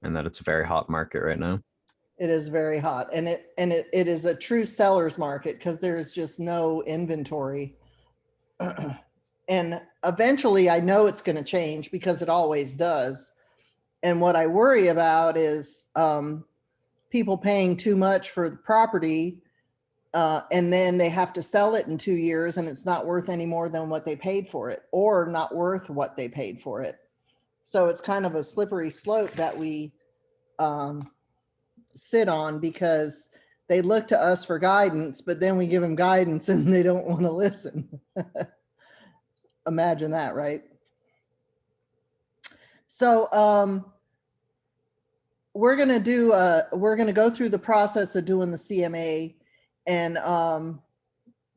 and that it's a very hot market right now. It is very hot, and it is a true seller's market because there's just no inventory. And eventually I know it's going to change because it always does. And what I worry about is people paying too much for the property, and then they have to sell it in 2 years and it's not worth any more than what they paid for it, or not worth what they paid for it. So it's kind of a slippery slope that we sit on, because they look to us for guidance, but then we give them guidance and they don't want to listen. Imagine that, right? So we're going to go through the process of doing the CMA, and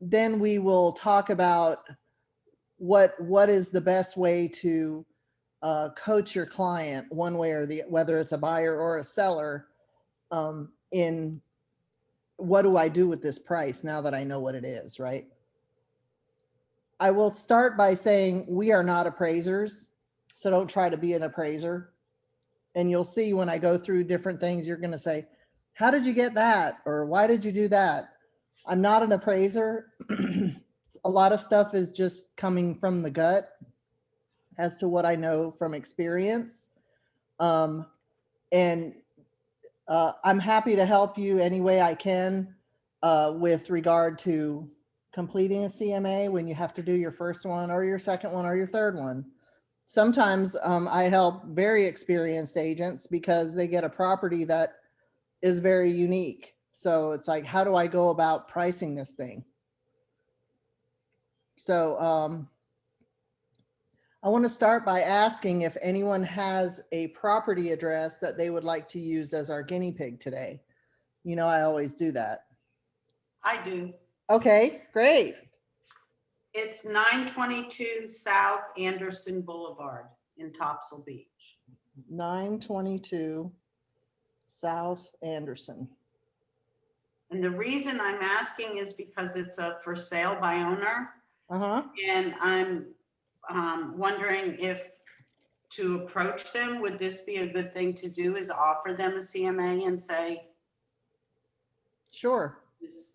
then we will talk about what is the best way to coach your client one way or the, whether it's a buyer or a seller, in what do I do with this price now that I know what it is, right? I will start by saying we are not appraisers, so don't try to be an appraiser. And you'll see when I go through different things, you're going to say, how did you get that? Or why did you do that? I'm not an appraiser. A lot of stuff is just coming from the gut as to what I know from experience. And I'm happy to help you any way I can with regard to completing a CMA when you have to do your first one or your second one or your third one. Sometimes I help very experienced agents because they get a property that is very unique. So it's like, how do I go about pricing this thing? So I want to start by asking if anyone has a property address that they would like to use as our guinea pig today. You know, I always do that. I do. Okay, great. It's 922 South Anderson Boulevard in Topsail Beach. 922 South Anderson. And the reason I'm asking is because it's a for sale by owner. Uh-huh. And I'm wondering if to approach them, would this be a good thing to do, is offer them a CMA and say, Sure. this is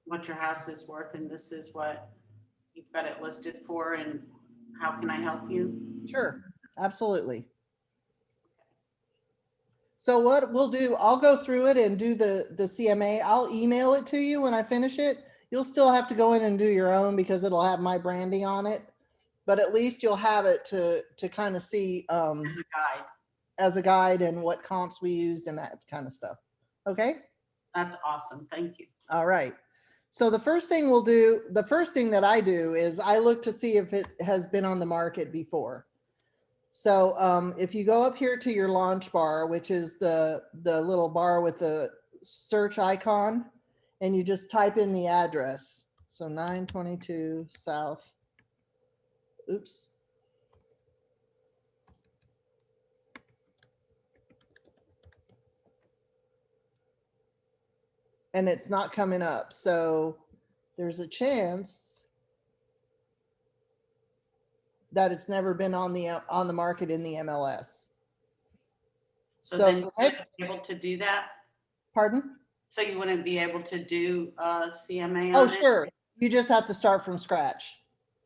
what your house is worth and this is what you've got it listed for, and how can I help you? Sure, absolutely. So what we'll do, I'll go through it and do the CMA. I'll email it to you when I finish it. You'll still have to go in and do your own because it'll have my branding on it, but at least you'll have it to kind of see As a guide. And what comps we used and that kind of stuff. Okay. That's awesome. Thank you. All right. So the first thing we'll do, the first thing that I do is I look to see if it has been on the market before. So if you go up here to your launch bar, which is the little bar with the search icon, and you just type in the address. So 922 South, oops. And it's not coming up. So there's a chance that it's never been on the market in the MLS. So then you wouldn't be able to do that? Pardon? So you wouldn't be able to do a CMA on Oh, it? sure. You just have to start from scratch.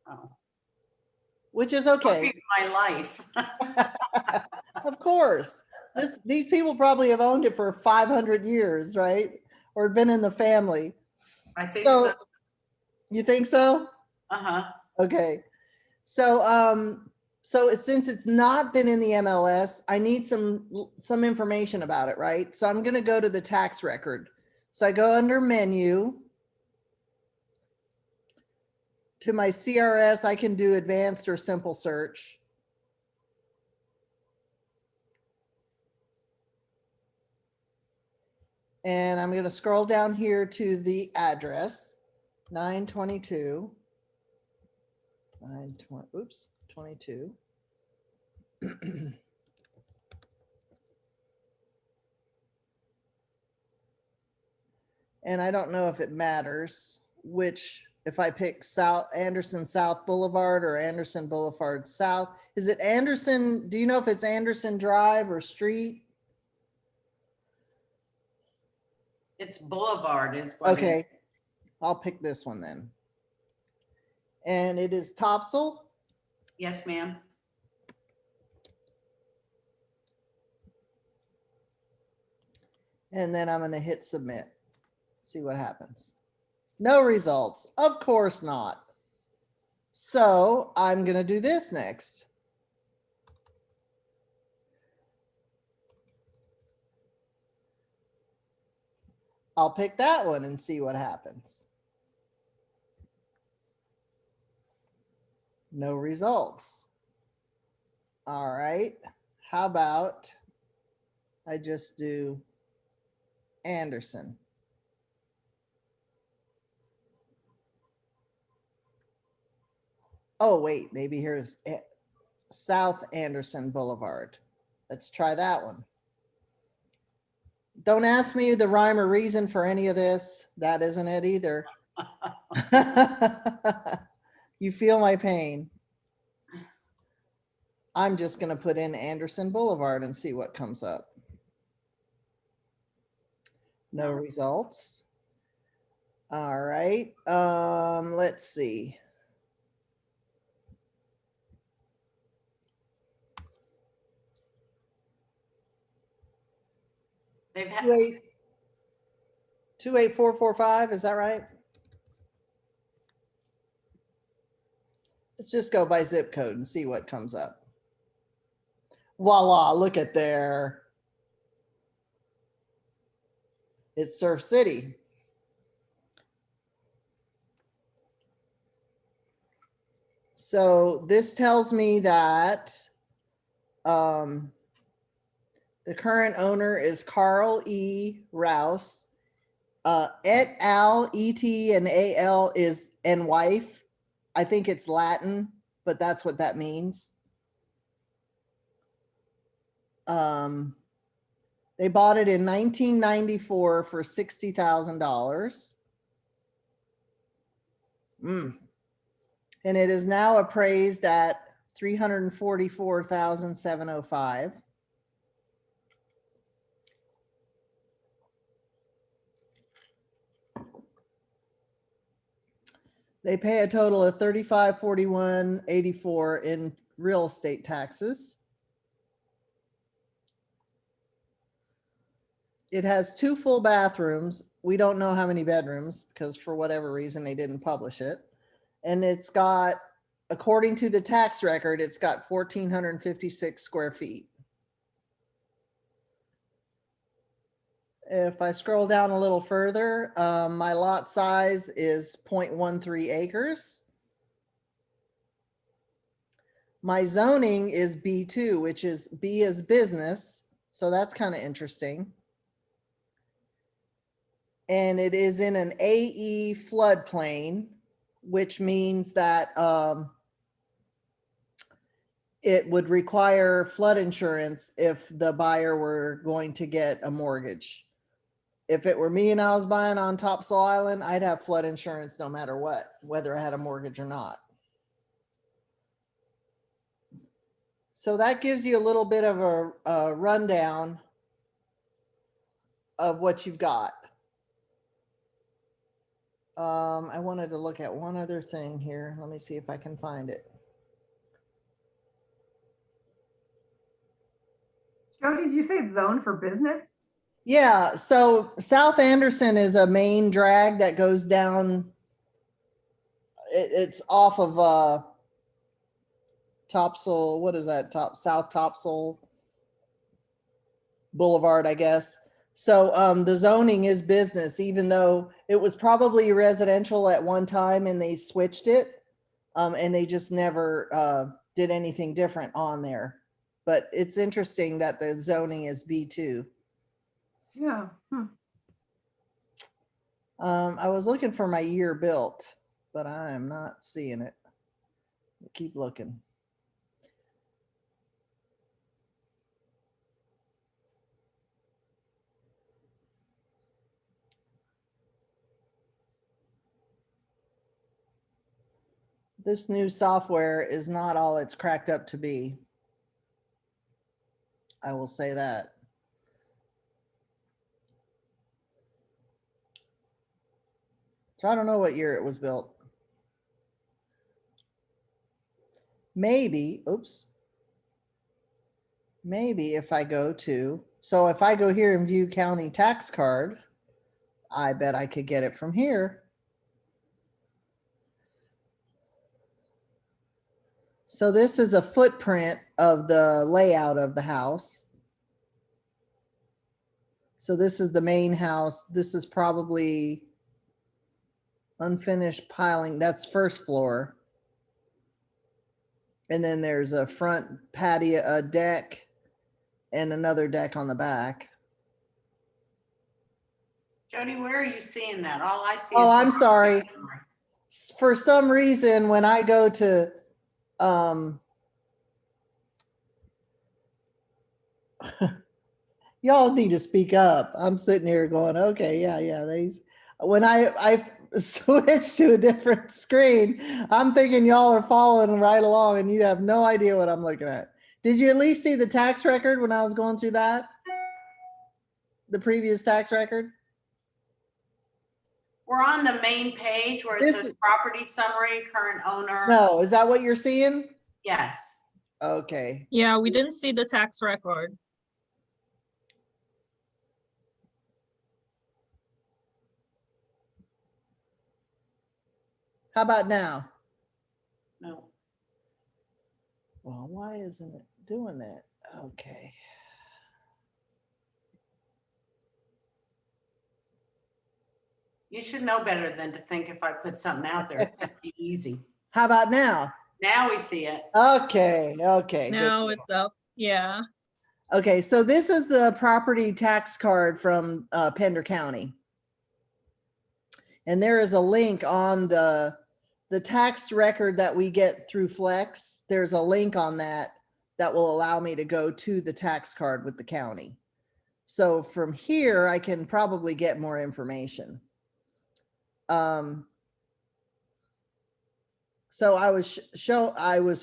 Oh. Which is okay. My life. Of course. These people probably have owned it for 500 years, right? Or been in the family. I think so. You think so? Uh-huh. Okay. So since it's not been in the MLS, I need some information about it, right? So I'm going to go to the tax record. So I go under menu to my CRS. I can do advanced or simple search. And I'm going to scroll down here to the address, 922. 22. And I don't know if it matters which, if I pick Anderson South Boulevard or Anderson Boulevard South. Is it Anderson? Do you know if it's Anderson Drive or Street? It's Boulevard is what. Okay, I'll pick this one then. And it is Topsail. Yes, ma'am. And then I'm going to hit submit. See what happens. No results. Of course not. So I'm going to do this next. I'll pick that one and see what happens. No results. All right. How about I just do Anderson? Oh, wait, maybe here's South Anderson Boulevard. Let's try that one. Don't ask me the rhyme or reason for any of this. That isn't it either. You feel my pain. I'm just going to put in Anderson Boulevard and see what comes up. No results. All right. Let's see. They've had, 28445, is that right? Let's just go by zip code and see what comes up. Voila, look at there. It's Surf City. So this tells me that the current owner is Carl E. Rouse. Et al, E-T and A-L is and wife. I think it's Latin, but that's what that means. They bought it in 1994 for $60,000. And it is now appraised at $344,705. They pay a total of $35,4184 in real estate taxes. It has 2 full bathrooms. We don't know how many bedrooms because for whatever reason they didn't publish it. And it's got, according to the tax record, it's got 1,456 square feet. If I scroll down a little further, my lot size is 0.13 acres. My zoning is B2, which is B is business. So that's kind of interesting. And it is in an AE floodplain, which means that it would require flood insurance if the buyer were going to get a mortgage. If it were me and I was buying on Topsail Island, I'd have flood insurance no matter what, whether I had a mortgage or not. So that gives you a little bit of a rundown of what you've got. I wanted to look at one other thing here. Let me see if I can find it. Jody, did you say it's zoned for business? Yeah, so South Anderson is a main drag that goes down. It's off of Topsail, what is that? South Topsail Boulevard, I guess. So the zoning is business, even though it was probably residential at one time and they switched it. And they just never did anything different on there. But it's interesting that the zoning is B2. Yeah. I was looking for my year built, but I am not seeing it. Keep looking. This new software is not all it's cracked up to be. I will say that. So I don't know what year it was built. Maybe, oops. Maybe if I go to, so if I go here and view county tax card, I bet I could get it from here. So this is a footprint of the layout of the house. So this is the main house. This is probably unfinished piling. That's first floor. And then there's a front patio, a deck, and another deck on the back. Jody, where are you seeing that? All I see is. Oh, I'm sorry. For some reason, when I go to, y'all need to speak up. I'm sitting here going, okay, yeah. When I switch to a different screen, I'm thinking y'all are following right along and you have no idea what I'm looking at. Did you at least see the tax record when I was going through that? The previous tax record? We're on the main page where it This says is- property summary, current owner. No, is that what you're seeing? Yes. Okay. Yeah, we didn't see the tax record. How about now? No. Well, why isn't it doing that? Okay. You should know better than to think if I put something out there, it's gonna be easy. How about now? Now we see it. Okay, good Now deal. it's up. Yeah. Okay, so this is the property tax card from Pender County. And there is a link on the tax record that we get through Flex. There's a link on that will allow me to go to the tax card with the county. So from here, I can probably get more information. So I was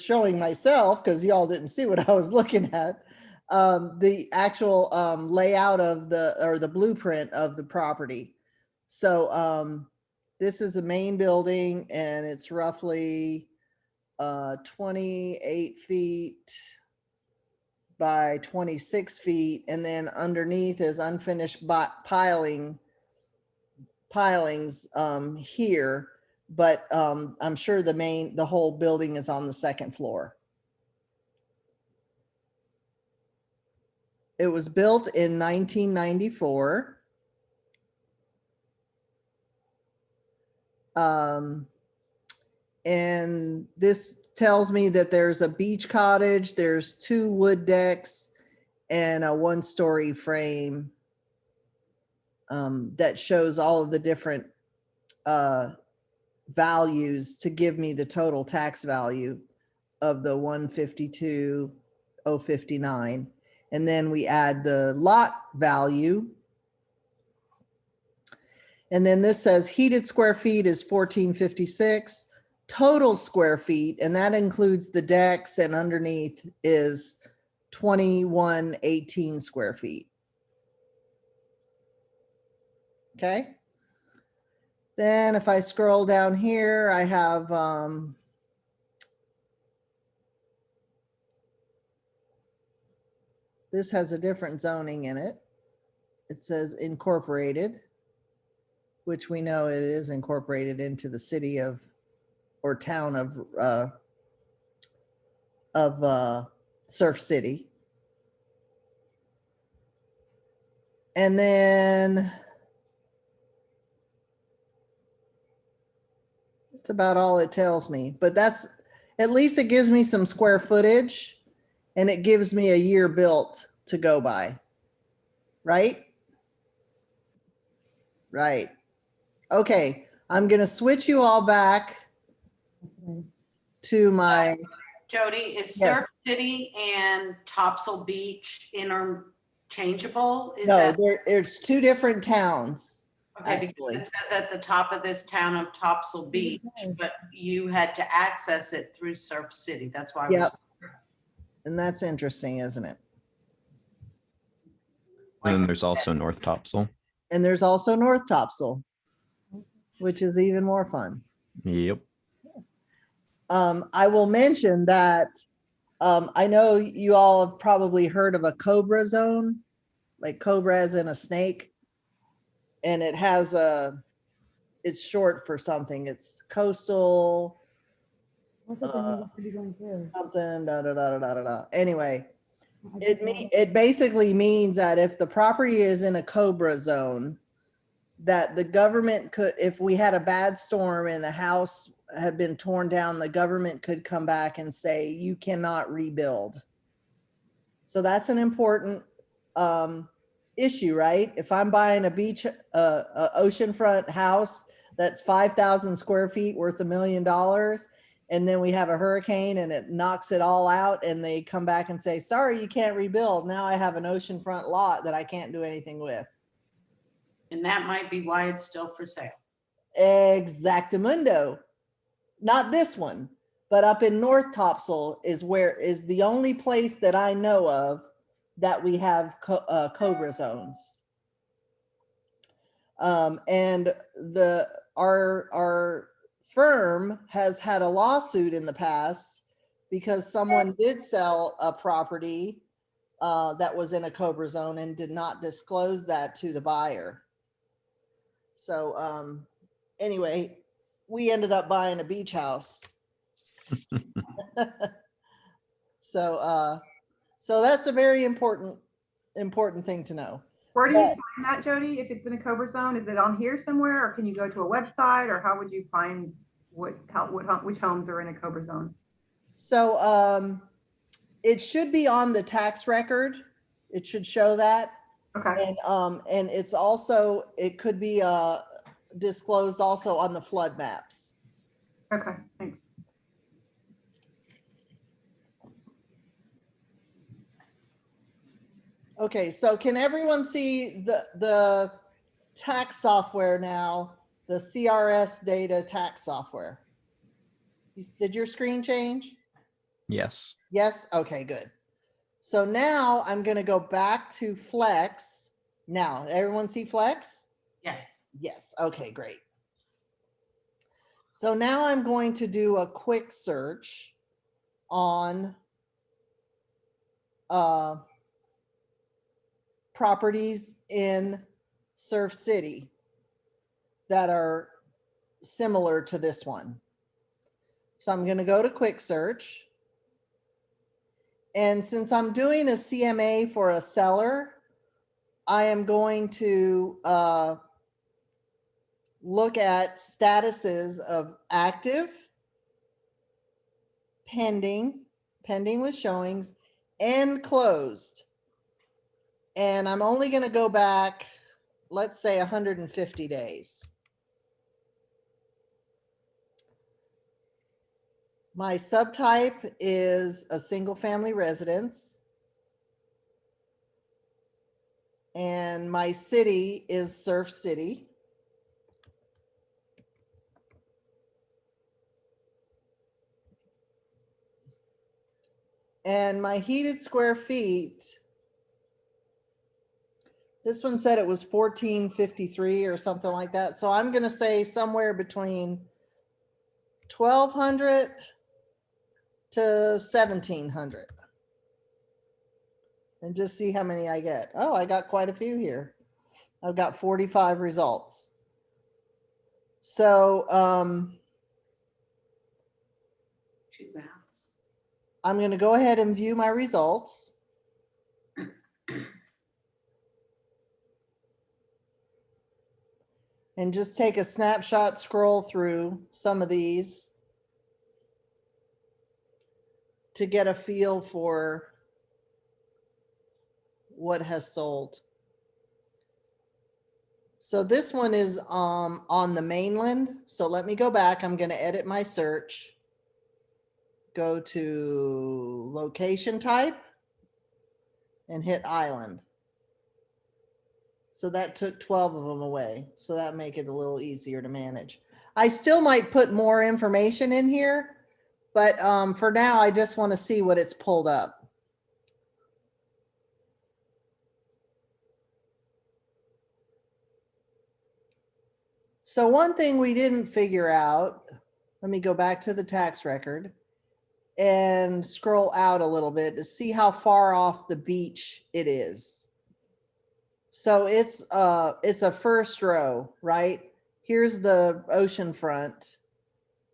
showing myself, because y'all didn't see what I was looking at, the actual layout of the blueprint of the property. So this is the main building and it's roughly 28 feet by 26 feet. And then underneath is unfinished pilings here. But I'm sure the whole building is on the second floor. It was built in 1994. And this tells me that there's a beach cottage, there's 2 wood decks, and a 1-story frame that shows all of the different values to give me the total tax value of the 152,059. And then we add the lot value. And then this says heated square feet is 1456, total square feet, and that includes the decks, and underneath is 2118 square feet. Okay. Then if I scroll down here, I have this has a different zoning in it. It says incorporated, which we know it is incorporated into the city of or town of Surf City. And then that's about all it tells me, but that's, at least it gives me some square footage and it gives me a year built to go by. Right? Right. Okay. I'm going to switch you all back to my, Jody, is Yes. Surf City and Topsail Beach interchangeable? Is no, that there's 2 different towns. okay? Because actually. it says at the top of this town of Topsail Beach, but you had to access it through Surf City. That's why I was. Yep. And that's interesting, isn't it? And then there's also North Topsail. And there's also North Topsail. which is even more fun. Yep. I will mention that I know you all have probably heard of a cobra zone, like cobra as in a snake. And it has it's short for something. It's coastal something, da, da, da, da, da, da, da. Anyway, it basically means that if the property is in a cobra zone, that the government could, if we had a bad storm and the house had been torn down, the government could come back and say, you cannot rebuild. So that's an important issue, right? If I'm buying a beach, a oceanfront house that's 5,000 square feet worth $1 million, and then we have a hurricane and it knocks it all out, and they come back and say, sorry, you can't rebuild. Now I have an oceanfront lot that I can't do anything with. And that might be why it's still for sale. Exactamundo. Not this one, but up in North Topsail is the only place that I know of that we have cobra zones. And our firm has had a lawsuit in the past because someone did sell a property that was in a cobra zone and did not disclose that to the buyer. So anyway, we ended up buying a beach house. So that's a very important thing to know. Where do you find that, Jody? If it's in a cobra zone, is it on here somewhere, or can you go to a website, or how would you find which homes are in a cobra zone? So it should be on the tax record. It should show that. Okay. And it's also, it could be disclosed also on the flood maps. Okay, thanks. Okay, so can everyone see the tax software now, the CRS data tax software? Did your screen change? Yes. Yes? Okay, good. So now I'm going to go back to Flex. Now, everyone see Flex? Yes. Yes. Okay, great. So now I'm going to do a quick search on properties in Surf City that are similar to this one. So I'm going to go to quick search. And since I'm doing a CMA for a seller, I am going to look at statuses of active, pending with showings, and closed. And I'm only going to go back, let's say 150 days. My subtype is a single family residence. And my city is Surf City. And my heated square feet, this one said it was 1453 or something like that. So I'm going to say somewhere between 1200 to 1700. And just see how many I get. Oh, I got quite a few here. I've got 45 results. So I'm going to go ahead and view my results. And just take a snapshot, scroll through some of these to get a feel for what has sold. So this one is on the mainland. So let me go back. I'm going to edit my search. Go to location type and hit island. So that took 12 of them away. So that make it a little easier to manage. I still might put more information in here, but for now, I just want to see what it's pulled up. So one thing we didn't figure out, let me go back to the tax record and scroll out a little bit to see how far off the beach it is. So it's a first row, right? Here's the ocean front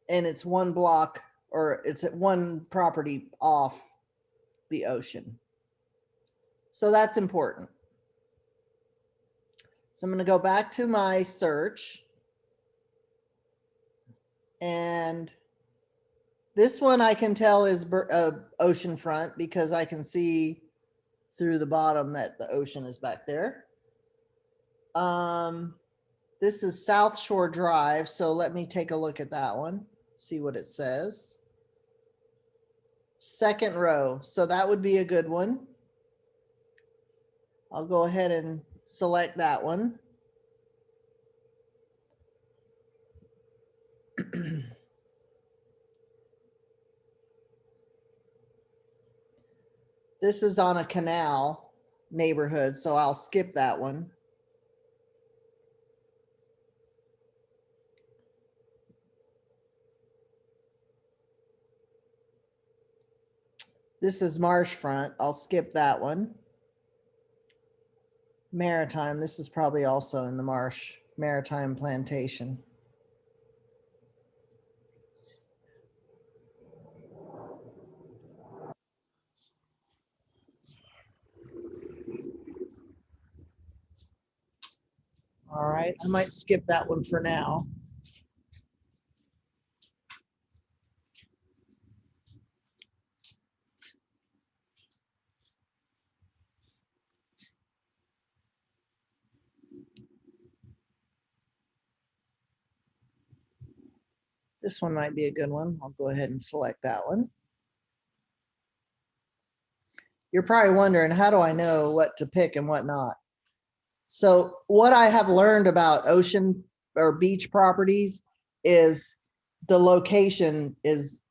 and it's one block, or it's at one property off the ocean. So that's important. So I'm going to go back to my search. And this one I can tell is oceanfront because I can see through the bottom that the ocean is back there. This is South Shore Drive. So let me take a look at that one, see what it says. Second row. So that would be a good one. I'll go ahead and select that one. This is on a canal neighborhood, so I'll skip that one. This is Marshfront. I'll skip that one. Maritime. This is probably also in the marsh. Maritime Plantation. All right, I might skip that one for now. This one might be a good one. I'll go ahead and select that one. You're probably wondering, how do I know what to pick and what not? So what I have learned about ocean or beach properties is the location is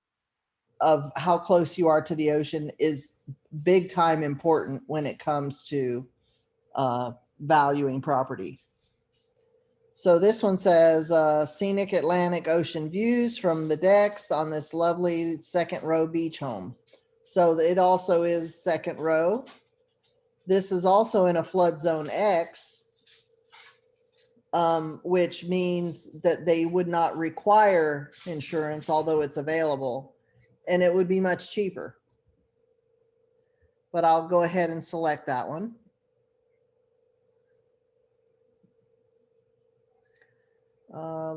of how close you are to the ocean is big time important when it comes to valuing property. So this one says scenic Atlantic Ocean views from the decks on this lovely second row beach home. So it also is second row. This is also in a flood zone X, which means that they would not require insurance, although it's available, and it would be much cheaper. But I'll go ahead and select that one.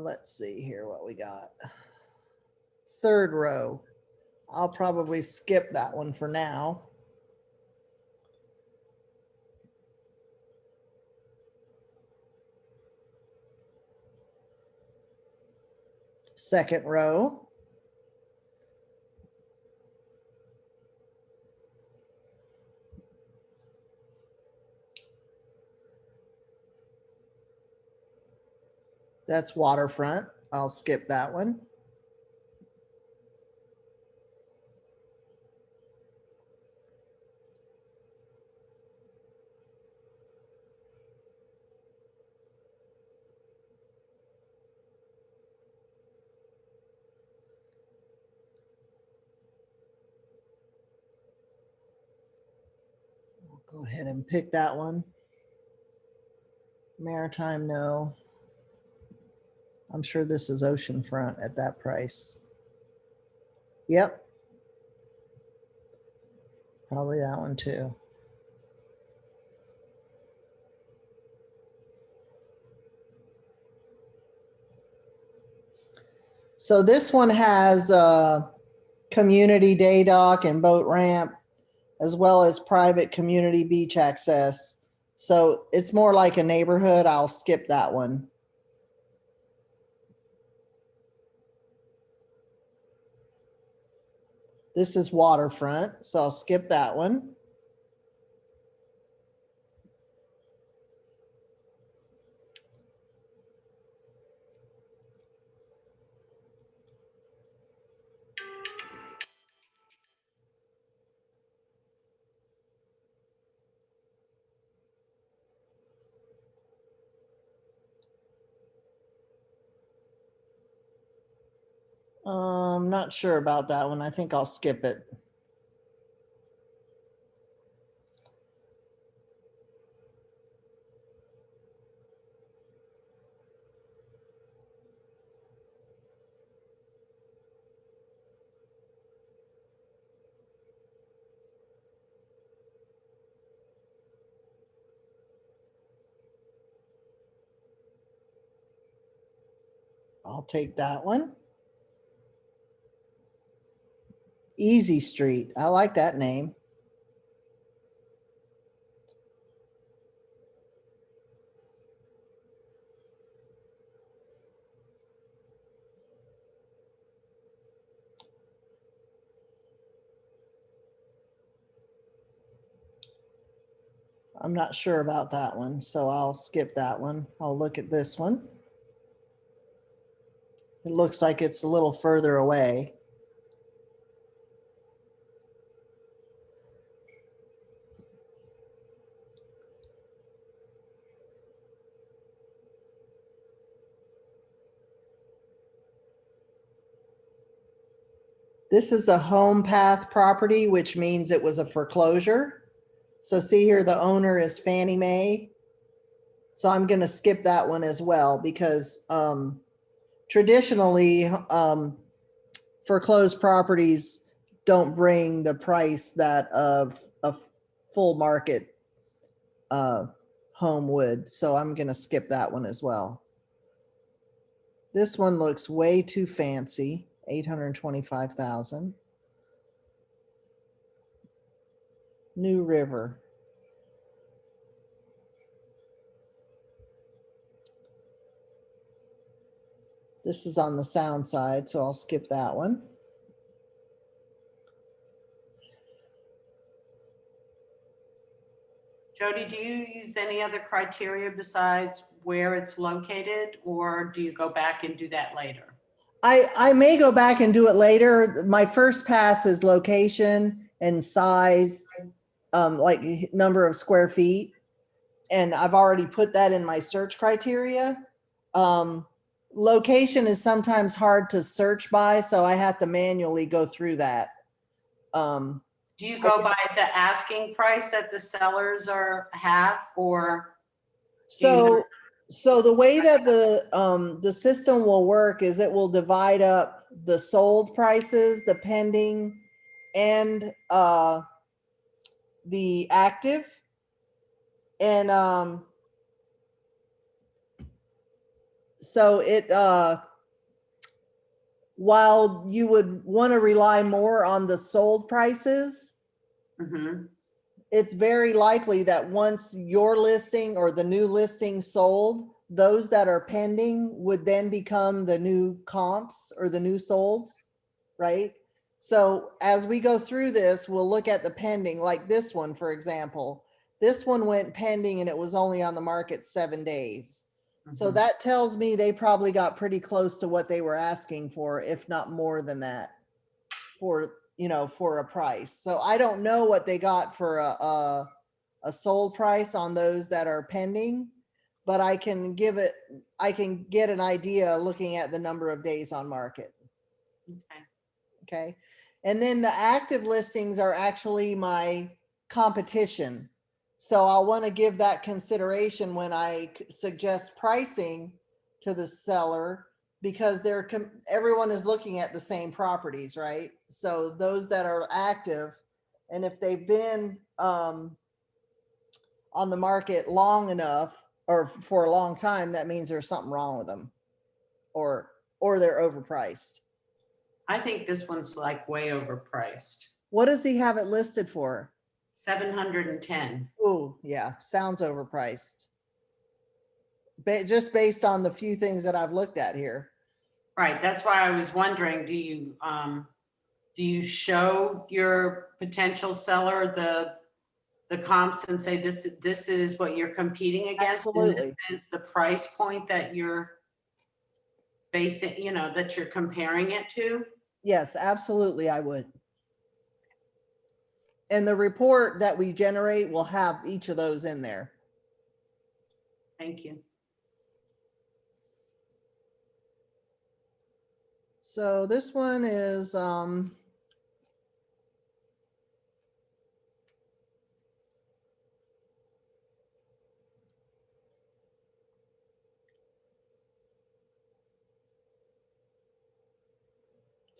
Let's see here what we got. Third row. I'll probably skip that one for now. Second row. That's waterfront. I'll skip that one. I'll go ahead and pick that one. Maritime, no. I'm sure this is oceanfront at that price. Yep. Probably that one too. So this one has a community day dock and boat ramp, as well as private community beach access. So it's more like a neighborhood. I'll skip that one. This is waterfront, so I'll skip that one. Not sure about that one. I think I'll skip it. I'll take that one. Easy Street. I like that name. I'm not sure about that one, so I'll skip that one. I'll look at this one. It looks like it's a little further away. This is a home path property, which means it was a foreclosure. So see here, the owner is Fannie Mae. So I'm going to skip that one as well because traditionally foreclosed properties don't bring the price that of a full market home would. So I'm going to skip that one as well. This one looks way too fancy, 825,000. New River. This is on the sound side, so I'll skip that one. Jody, do you use any other criteria besides where it's located, or do you go back and do that later? I may go back and do it later. My first pass is location and size, like number of square feet. And I've already put that in my search criteria. Location is sometimes hard to search by, so I have to manually go through that. Do you go by the asking price that the sellers have, or? So the way that the system will work is it will divide up the sold prices, the pending, and the active. And so it while you would want to rely more on the sold prices, Mhm. it's very likely that once your listing or the new listing sold, those that are pending would then become the new comps or the new solds, right? So as we go through this, we'll look at the pending, like this one, for example. This one went pending and it was only on the market 7 days. So Mhm. that tells me they probably got pretty close to what they were asking for, if not more than that, for, you know, for a price. So I don't know what they got for a sold price on those that are pending, but I can get an idea looking at the number of days on market. Okay. Okay. And then the active listings are actually my competition. So I'll want to give that consideration when I suggest pricing to the seller, because everyone is looking at the same properties, right? So those that are active, and if they've been on the market long enough or for a long time, that means there's something wrong with them, or they're overpriced. I think this one's like way overpriced. What does he have it listed for? 710. Oh, yeah, sounds overpriced. Just based on the few things that I've looked at here. Right, that's why I was wondering, do you show your potential seller the comps and say this is what you're competing against? Absolutely. And this is the price point that you're basing, that you're comparing it to? Yes, absolutely, I would. And the report that we generate will have each of those in there. Thank you. So this one is, it's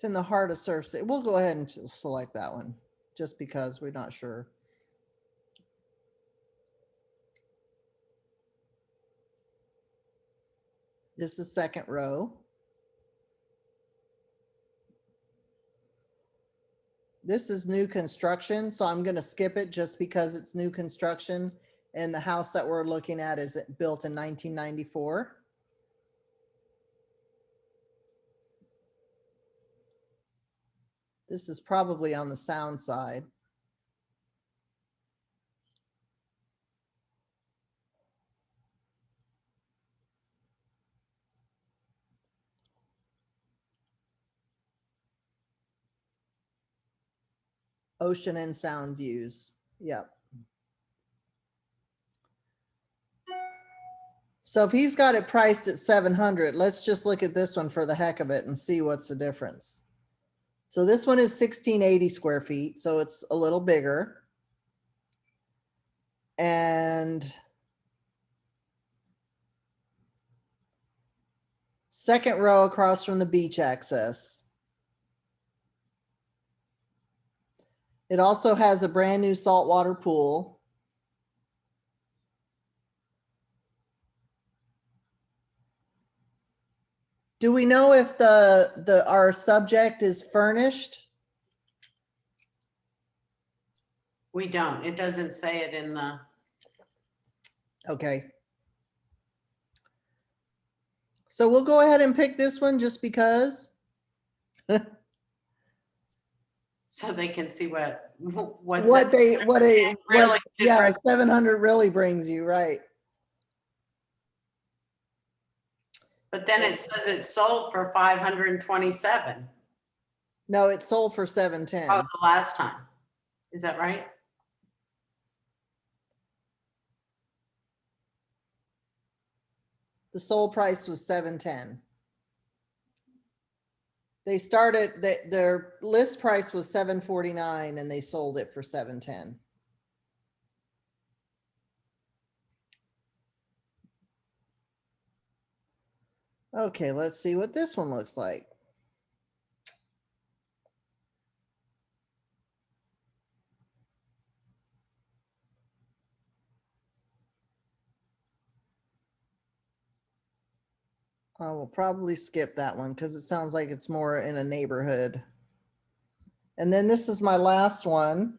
in the heart of Surf City. We'll go ahead and select that one just because we're not sure. This is second row. This is new construction, so I'm going to skip it just because it's new construction. And the house that we're looking at is built in 1994. This is probably on the sound side. Ocean and sound views. Yep. So if he's got it priced at 700, let's just look at this one for the heck of it and see what's the difference. So this one is 1680 square feet, so it's a little bigger. And second row across from the beach access. It also has a brand new saltwater pool. Do we know if our subject is furnished? We don't. It doesn't say it in the, Okay. So we'll go ahead and pick this one just because. so they can see what's What it. Really yeah, different. 700 really brings you, right? But then it says it's sold for 527. No, it sold for 710. Oh, the last time. Is that right? The sold price was 710. They started, their list price was 749 and they sold it for 710. Okay, let's see what this one looks like. I will probably skip that one because it sounds like it's more in a neighborhood. And then this is my last one.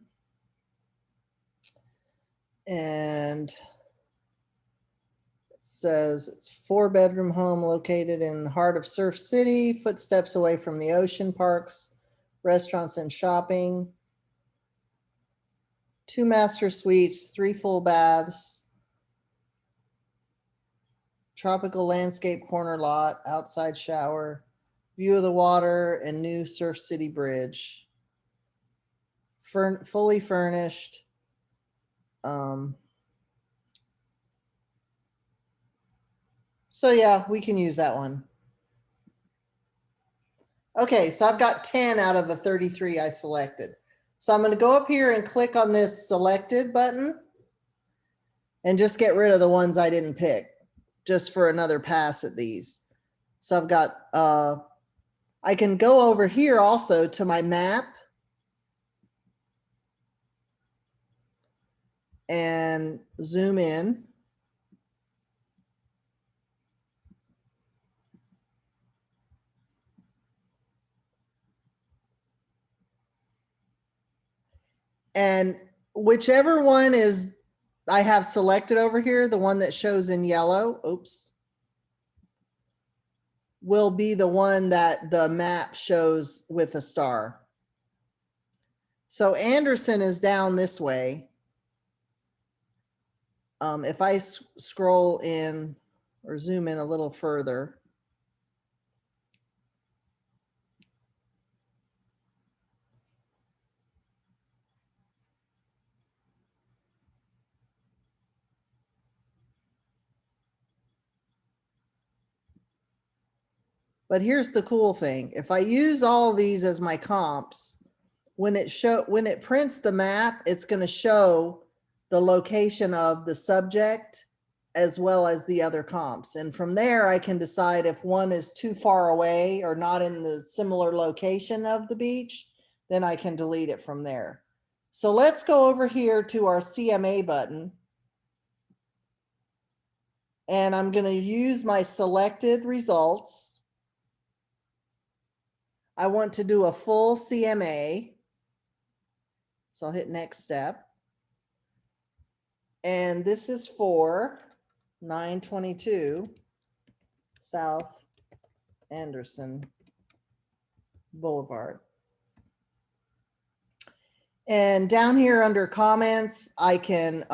And it says it's a 4-bedroom home located in the heart of Surf City, footsteps away from the ocean, parks, restaurants, and shopping. 2 master suites, 3 full baths. Tropical landscape corner lot, outside shower, view of the water, and new Surf City Bridge. Fully furnished. So yeah, we can use that one. Okay, so I've got 10 out of the 33 I selected. So I'm going to go up here and click on this selected button and just get rid of the ones I didn't pick, just for another pass at these. So I've got, I can go over here also to my map and zoom in. And whichever one is I have selected over here, the one that shows in yellow, oops, will be the one that the map shows with a star. So Anderson is down this way. If I scroll in or zoom in a little further, But here's the cool thing. If I use all these as my comps, when it prints the map, it's going to show the location of the subject as well as the other comps. And from there, I can decide if one is too far away or not in the similar location of the beach, then I can delete it from there. So let's go over here to our CMA button. And I'm going to use my selected results. I want to do a full CMA. So I'll hit next step. And this is for 922 South Anderson Boulevard. And down here under comments, I can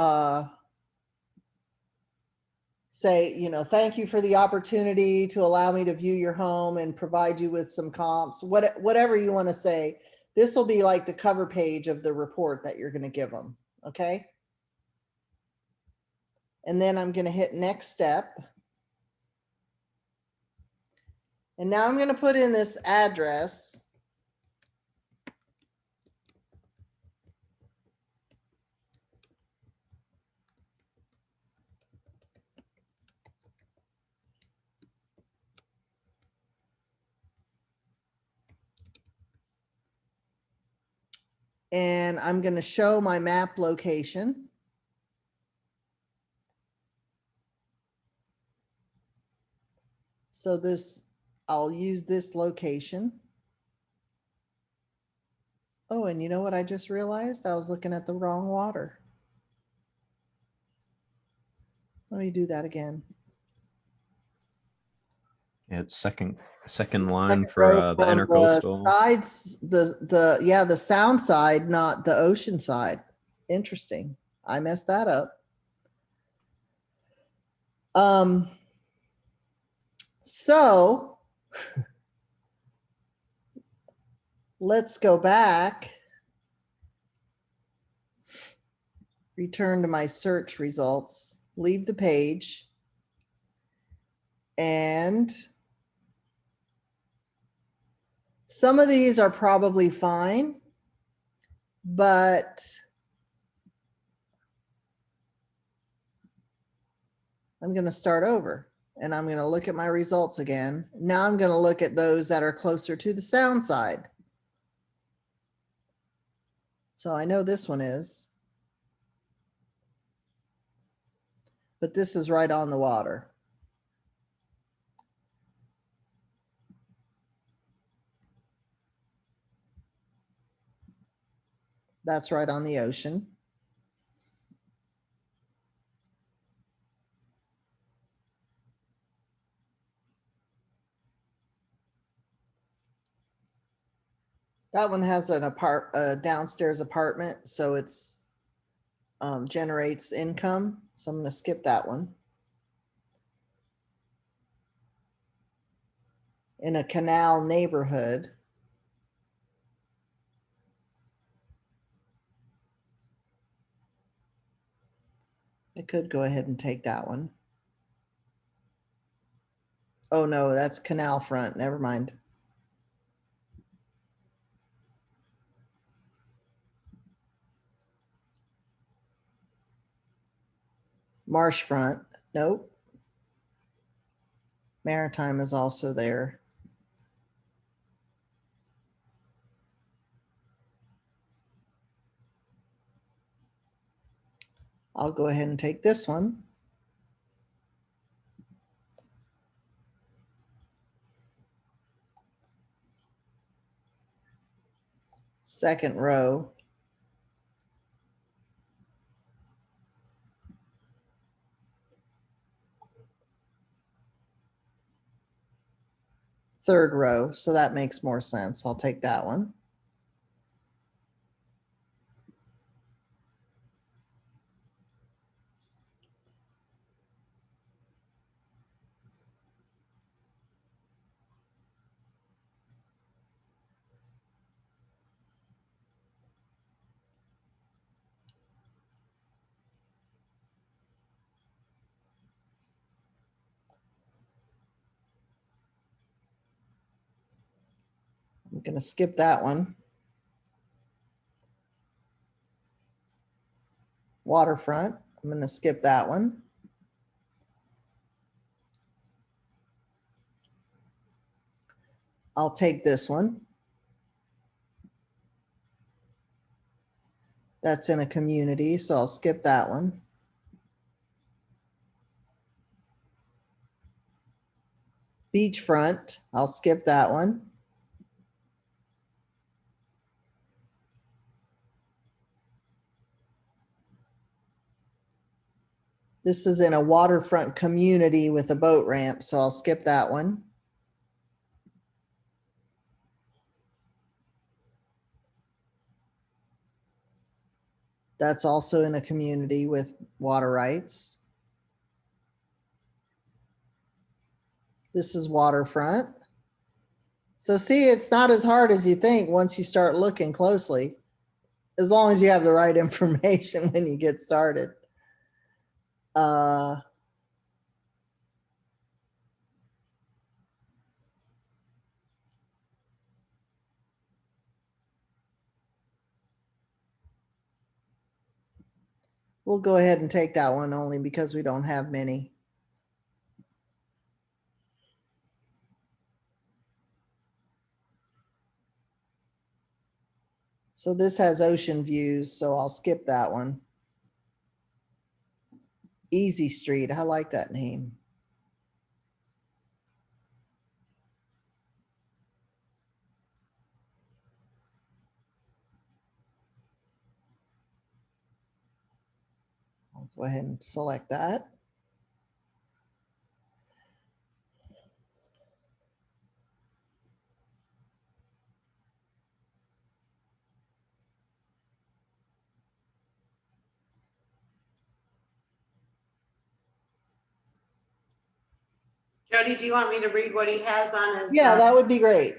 say, you know, thank you for the opportunity to allow me to view your home and provide you with some comps, whatever you want to say. This will be like the cover page of the report that you're going to give them. Okay. And then I'm going to hit next step. And now I'm going to put in this address. And I'm going to show my map location. So I'll use this location. Oh, and you know what I just realized? I was looking at the wrong water. Let me do that again. Yeah, it's second line Second for row the from intercoastal. the sides, the sound side, not the ocean side. Interesting. I messed that up. So let's go back, return to my search results, leave the page, and some of these are probably fine, but I'm going to start over and I'm going to look at my results again. Now I'm going to look at those that are closer to the sound side. So I know this one is, but this is right on the water. That's right on the ocean. That one has a downstairs apartment, so it's generates income. So I'm going to skip that one. In a canal neighborhood. I could go ahead and take that one. Oh no, that's canal front. Never mind. Marsh front. Nope. Maritime is also there. I'll go ahead and take this one. Second row. Third row, so that makes more sense. I'll take that one. I'm gonna skip that one. Waterfront, I'm gonna skip that one. I'll take this one. That's in a community, so I'll skip that one. Beachfront, I'll skip that one. This is in a waterfront community with a boat ramp, so I'll skip that one. That's also in a community with water rights. This is waterfront. So see, it's not as hard as you think once you start looking closely, as long as you have the right information when you get started. We'll go ahead and take that one only because we don't have many. So this has ocean views, so I'll skip that one. Easy Street, I like that name. I'll go ahead and select that. Jody, do you want me to read what he has on his? Yeah, that would be great.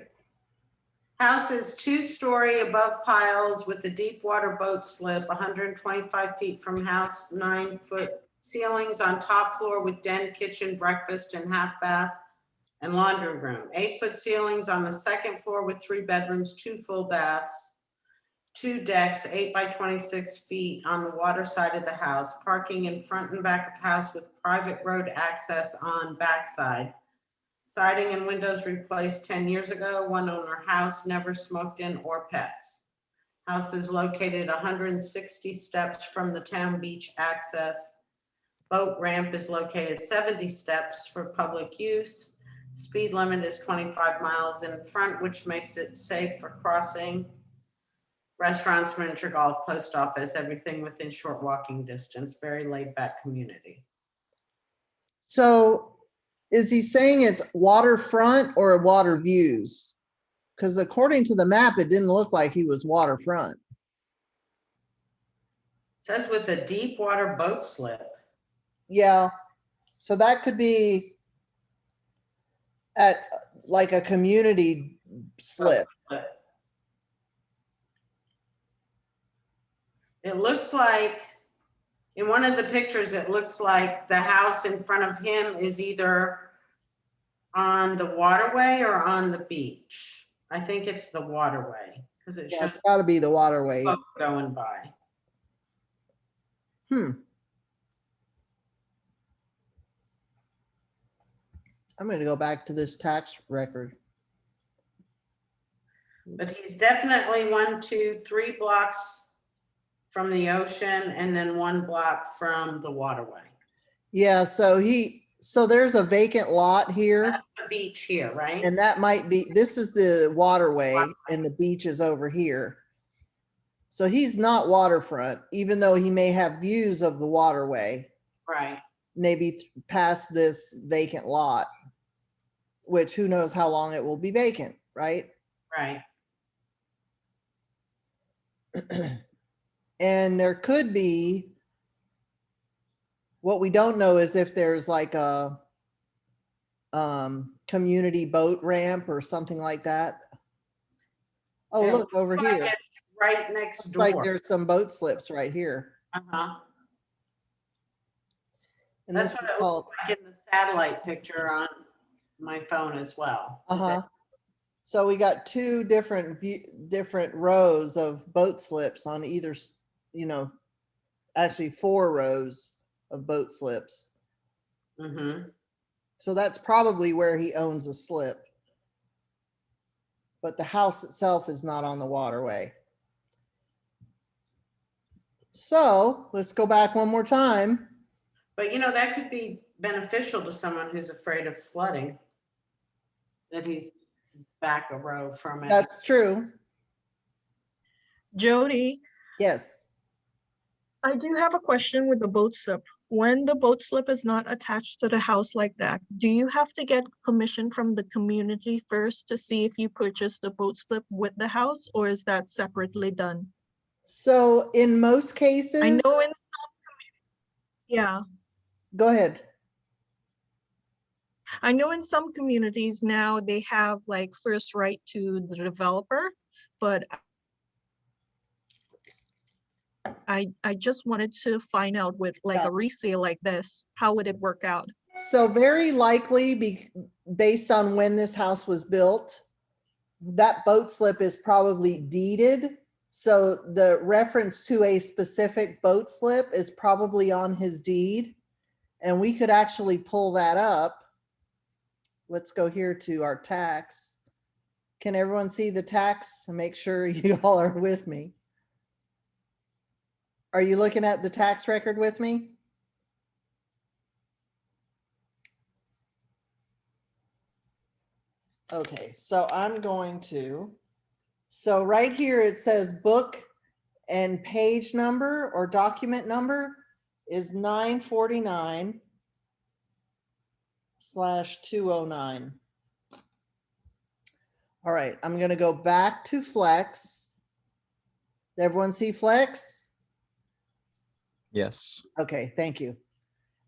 House is 2-story above piles with a deep water boat slip, 125 feet from house, 9-foot ceilings on top floor with den, kitchen, breakfast, and half bath and laundry room. 8-foot ceilings on the second floor with 3 bedrooms, 2 full baths, 2 decks, 8 by 26 feet on the water side of the house, parking in front and back of house with private road access on backside. Siding and windows replaced 10 years ago. 1 owner house, never smoked in or pets. House is located 160 steps from the town beach access. Boat ramp is located 70 steps for public use. Speed limit is 25 miles in front, which makes it safe for crossing. Restaurants, miniature golf, post office, everything within short walking distance. Very laid back community. So is he saying it's waterfront or water views? Because according to the map, it didn't look like he was waterfront. It says with a deep water boat slip. Yeah, so that could be at like a community slip. It looks like, in one of the pictures, it looks like the house in front of him is either on the waterway or on the beach. I think it's the waterway because it Yeah, shows it's gotta be the waterway. boat going by. I'm gonna go back to this tax record. But he's definitely 1, 2, 3 blocks from the ocean and then 1 block from the waterway. Yeah, so there's a vacant lot here. That's the beach here, right? And that might be, this is the waterway and the beach is over here. So he's not waterfront, even though he may have views of the waterway, Right. maybe past this vacant lot, which who knows how long it will be vacant, right? Right. And there could be, what we don't know is if there's like a community boat ramp or something like that. Oh, Yeah, look over looks like here. it's right next Looks door. like there's some boat slips right here. Uh-huh. And That's this what is it called, looks like in the satellite picture on my phone as well. Is it- So we got two different rows of boat slips on either, actually 4 rows of boat slips. Mm-hmm. So that's probably where he owns a slip. But the house itself is not on the waterway. So let's go back one more time. But that could be beneficial to someone who's afraid of flooding. That he's back a row from it. That's true. Jody, Yes. I do have a question with the boat slip. When the boat slip is not attached to the house like that, do you have to get permission from the community first to see if you purchase the boat slip with the house, or is that separately done? So in most cases, I know in yeah, go ahead. I know in some communities now they have like first right to the developer, but I just wanted to find out with like Yeah. a resale like this, how would it work out? So very likely, based on when this house was built, that boat slip is probably deeded. So the reference to a specific boat slip is probably on his deed. And we could actually pull that up. Let's go here to our tax. Can everyone see the tax? And make sure you all are with me. Are you looking at the tax record with me? Okay, so I'm going to, so right here it says book and page number or document number is 949/209. All right, I'm going to go back to Flex. Did everyone see Flex? Yes. Okay, thank you.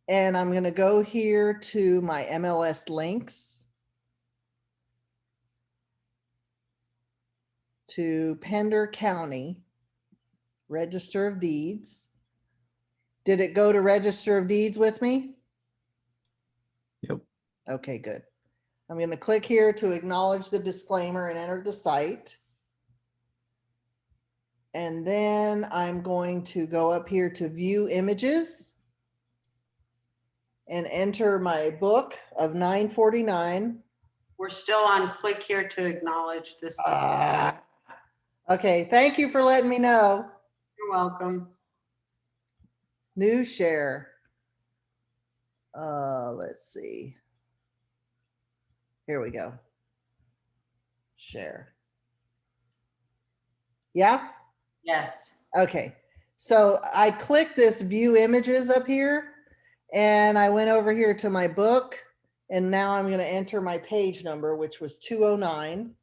And I'm going to go here to my MLS links to Pender County Register of Deeds. Did it go to Register of Deeds with me? Yep. Okay, good. I'm going to click here to acknowledge the disclaimer and enter the site. And then I'm going to go up here to view images and enter my book of 949. We're still on click here to acknowledge this discussion. Okay, thank you for letting me know. You're welcome. New share. Let's see. Here we go. Share. Yeah? Yes. Okay. So I clicked this view images up here and I went over here to my book and now I'm going to enter my page number, which was 209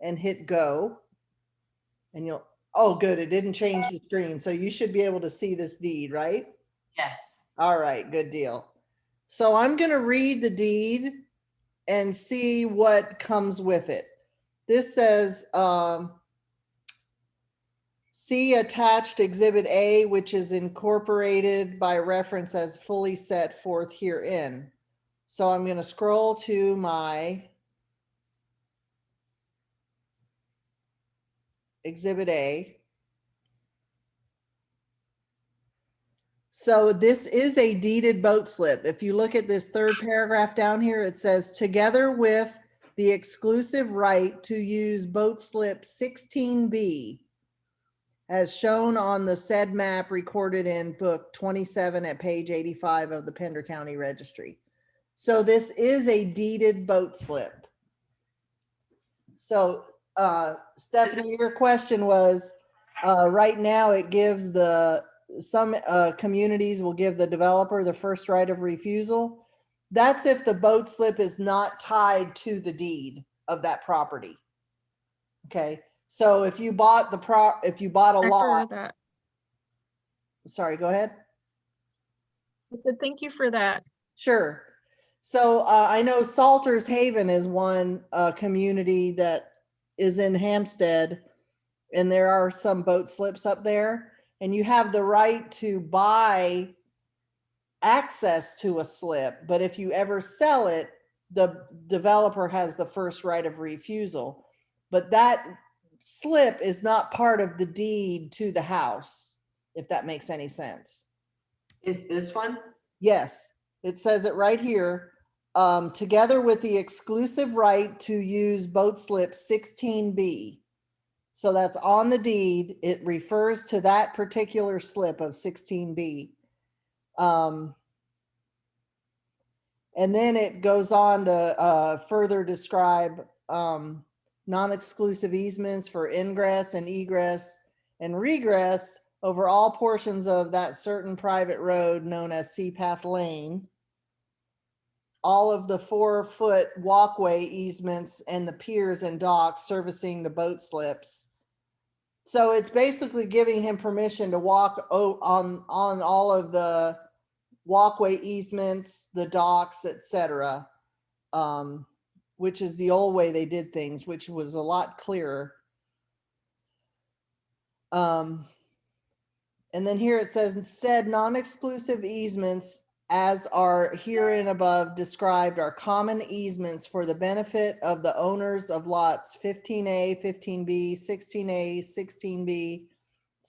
and hit go. And you'll, oh, good. It didn't change the screen. So you should be able to see this deed, right? Yes. All right, good deal. So I'm going to read the deed and see what comes with it. This says, see attached Exhibit A, which is incorporated by reference as fully set forth herein. So I'm going to scroll to my Exhibit A. So this is a deeded boat slip. If you look at this third paragraph down here, it says together with the exclusive right to use boat slip 16B as shown on the said map recorded in book 27 at page 85 of the Pender County Registry. So this is a deeded boat slip. So Stephanie, your question was, right now it gives some communities will give the developer the first right of refusal. That's if the boat slip is not tied to the deed of that property. Okay, so if you bought if you bought a I lot, heard that. sorry, go ahead. I said, thank you for that. Sure. So I know Salters Haven is one community that is in Hampstead, and there are some boat slips up there, and you have the right to buy access to a slip, but if you ever sell it, the developer has the first right of refusal. But that slip is not part of the deed to the house, if that makes any sense. Is this one? Yes, it says it right here. Together with the exclusive right to use boat slip 16B. So that's on the deed. It refers to that particular slip of 16B. And then it goes on to further describe non-exclusive easements for ingress and egress and regress over all portions of that certain private road known as Sea Path Lane. All of the 4-foot walkway easements and the piers and docks servicing the boat slips. So it's basically giving him permission to walk on all of the walkway easements, the docks, etc., which is the old way they did things, which was a lot clearer. And then here it says, instead, non-exclusive easements as are herein above described are common easements for the benefit of the owners of lots 15A, 15B, 16A, 16B,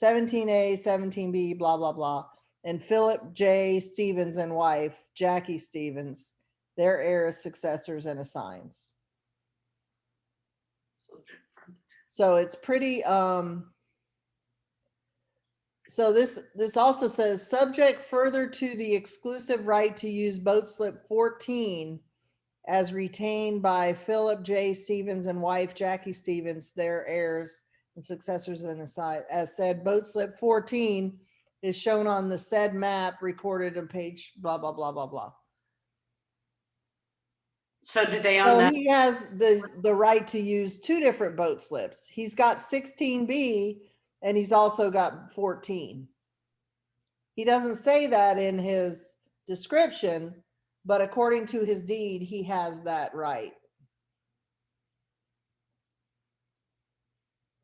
17A, 17B, blah, blah, blah. And Philip J. Stevens and wife, Jackie Stevens, their heirs, successors, and assigns. So it's pretty, so this also says, subject further to the exclusive right to use boat slip 14 as retained by Philip J. Stevens and wife Jackie Stevens, their heirs and successors and aside. As said, boat slip 14 is shown on the said map recorded on page blah, blah, blah, blah, blah. So do they own So that? he has the right to use 2 different boat slips. He's got 16B and he's also got 14. He doesn't say that in his description, but according to his deed, he has that right.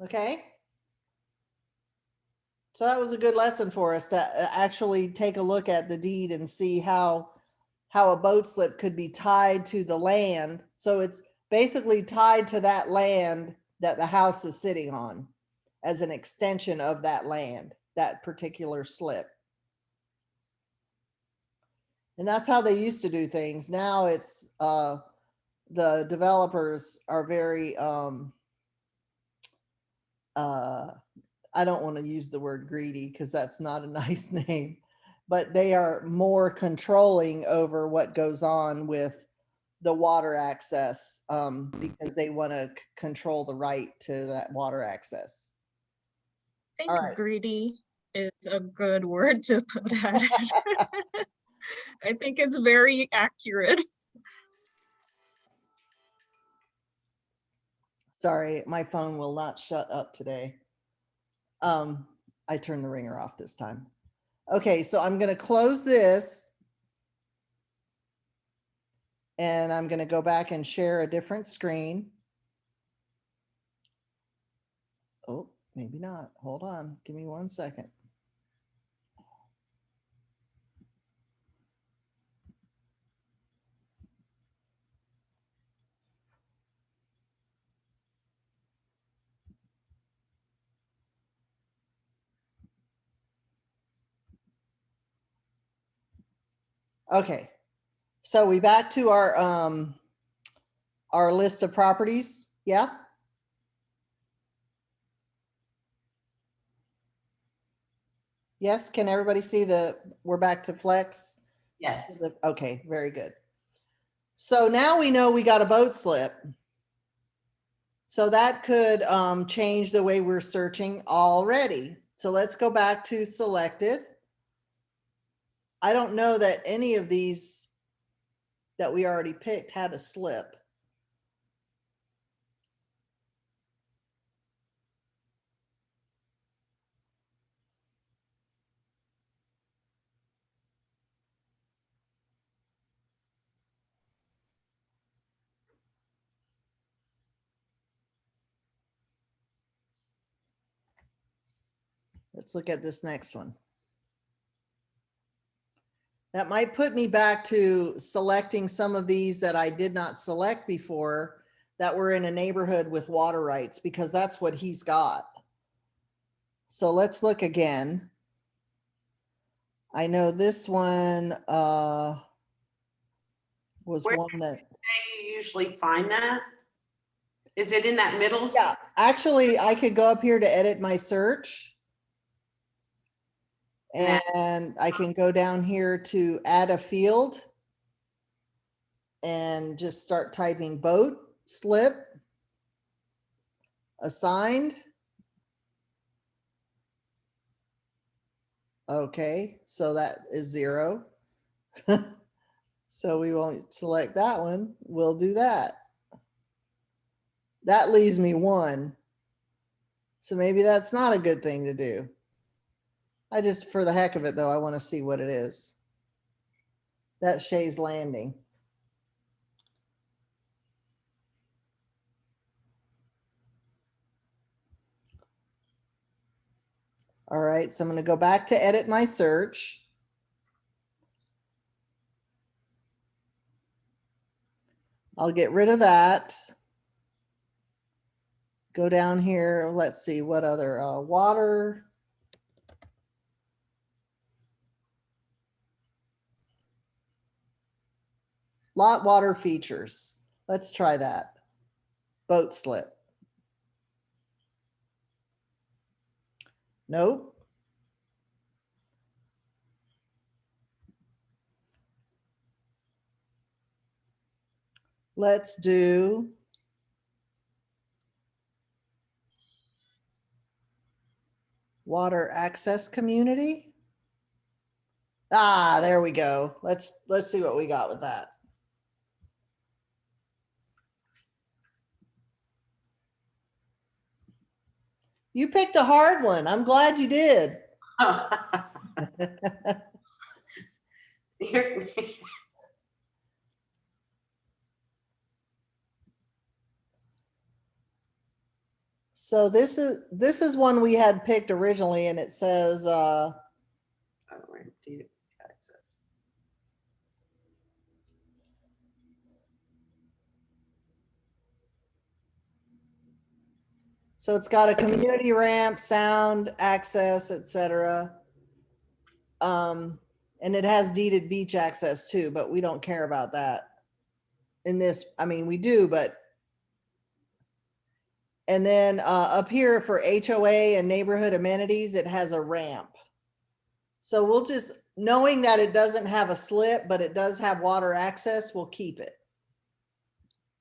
Okay? So that was a good lesson for us to actually take a look at the deed and see how a boat slip could be tied to the land. So it's basically tied to that land that the house is sitting on as an extension of that land, that particular slip. And that's how they used to do things. Now it's the developers are very I don't want to use the word greedy because that's not a nice name, but they are more controlling over what goes on with the water access because they want to control the right to that water access. I think All right. greedy is a good word to put at it. I think it's very accurate. Sorry, my phone will not shut up today. I turned the ringer off this time. Okay, so I'm going to close this. And I'm going to go back and share a different screen. Oh, maybe not. Hold on. Give me 1 second. Okay. So we back to our list of properties. Yeah. Yes. Can everybody see we're back to Flex? Yes. Okay. Very good. So now we know we got a boat slip. So that could change the way we're searching already. So let's go back to selected. I don't know that any of these that we already picked had a slip. Let's look at this next one. That might put me back to selecting some of these that I did not select before that were in a neighborhood with water rights, because that's what he's got. So let's look again. I know this one was Where one that, do you usually find that? Is it in that middle? yeah, actually I could go up here to edit my search. And I can go down here to add a field and just start typing boat slip assigned. Okay, so that is 0. So we won't select that one. We'll do that. That leaves me 1. So maybe that's not a good thing to do. I just, for the heck of it though, I want to see what it is. That's Shay's Landing. All right, so I'm going to go back to edit my search. I'll get rid of that. Go down here. Let's see what other water. Lot water features. Let's try that. Boat slip. Nope. Let's do water access community. Ah, there we go. Let's see what we got with that. You picked a hard one. I'm glad you did. You're- So this is one we had picked originally, and it says access. so it's got a community ramp, sound access, etc. And it has deeded beach access too, but we don't care about that in this. I mean, we do, but. And then up here for HOA and neighborhood amenities, it has a ramp. So we'll just, knowing that it doesn't have a slip, but it does have water access, we'll keep it.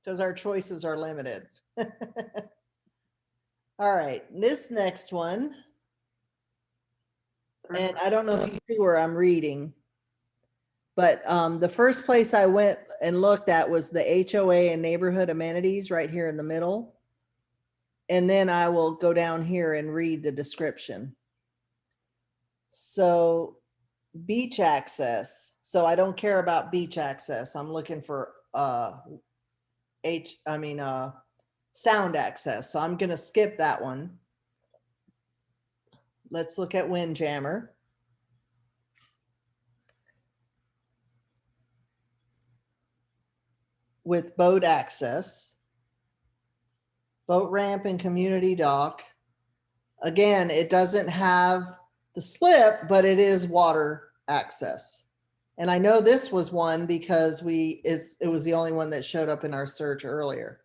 Because our choices are limited. All right, this next one. And I don't know if you see where I'm reading, but the first place I went and looked at was the HOA and neighborhood amenities right here in the middle. And then I will go down here and read the description. So beach access. So I don't care about beach access. I'm looking for sound access. So I'm going to skip that one. Let's look at Windjammer. With boat access, boat ramp and community dock. Again, it doesn't have the slip, but it is water access. And I know this was one because it was the only one that showed up in our search earlier.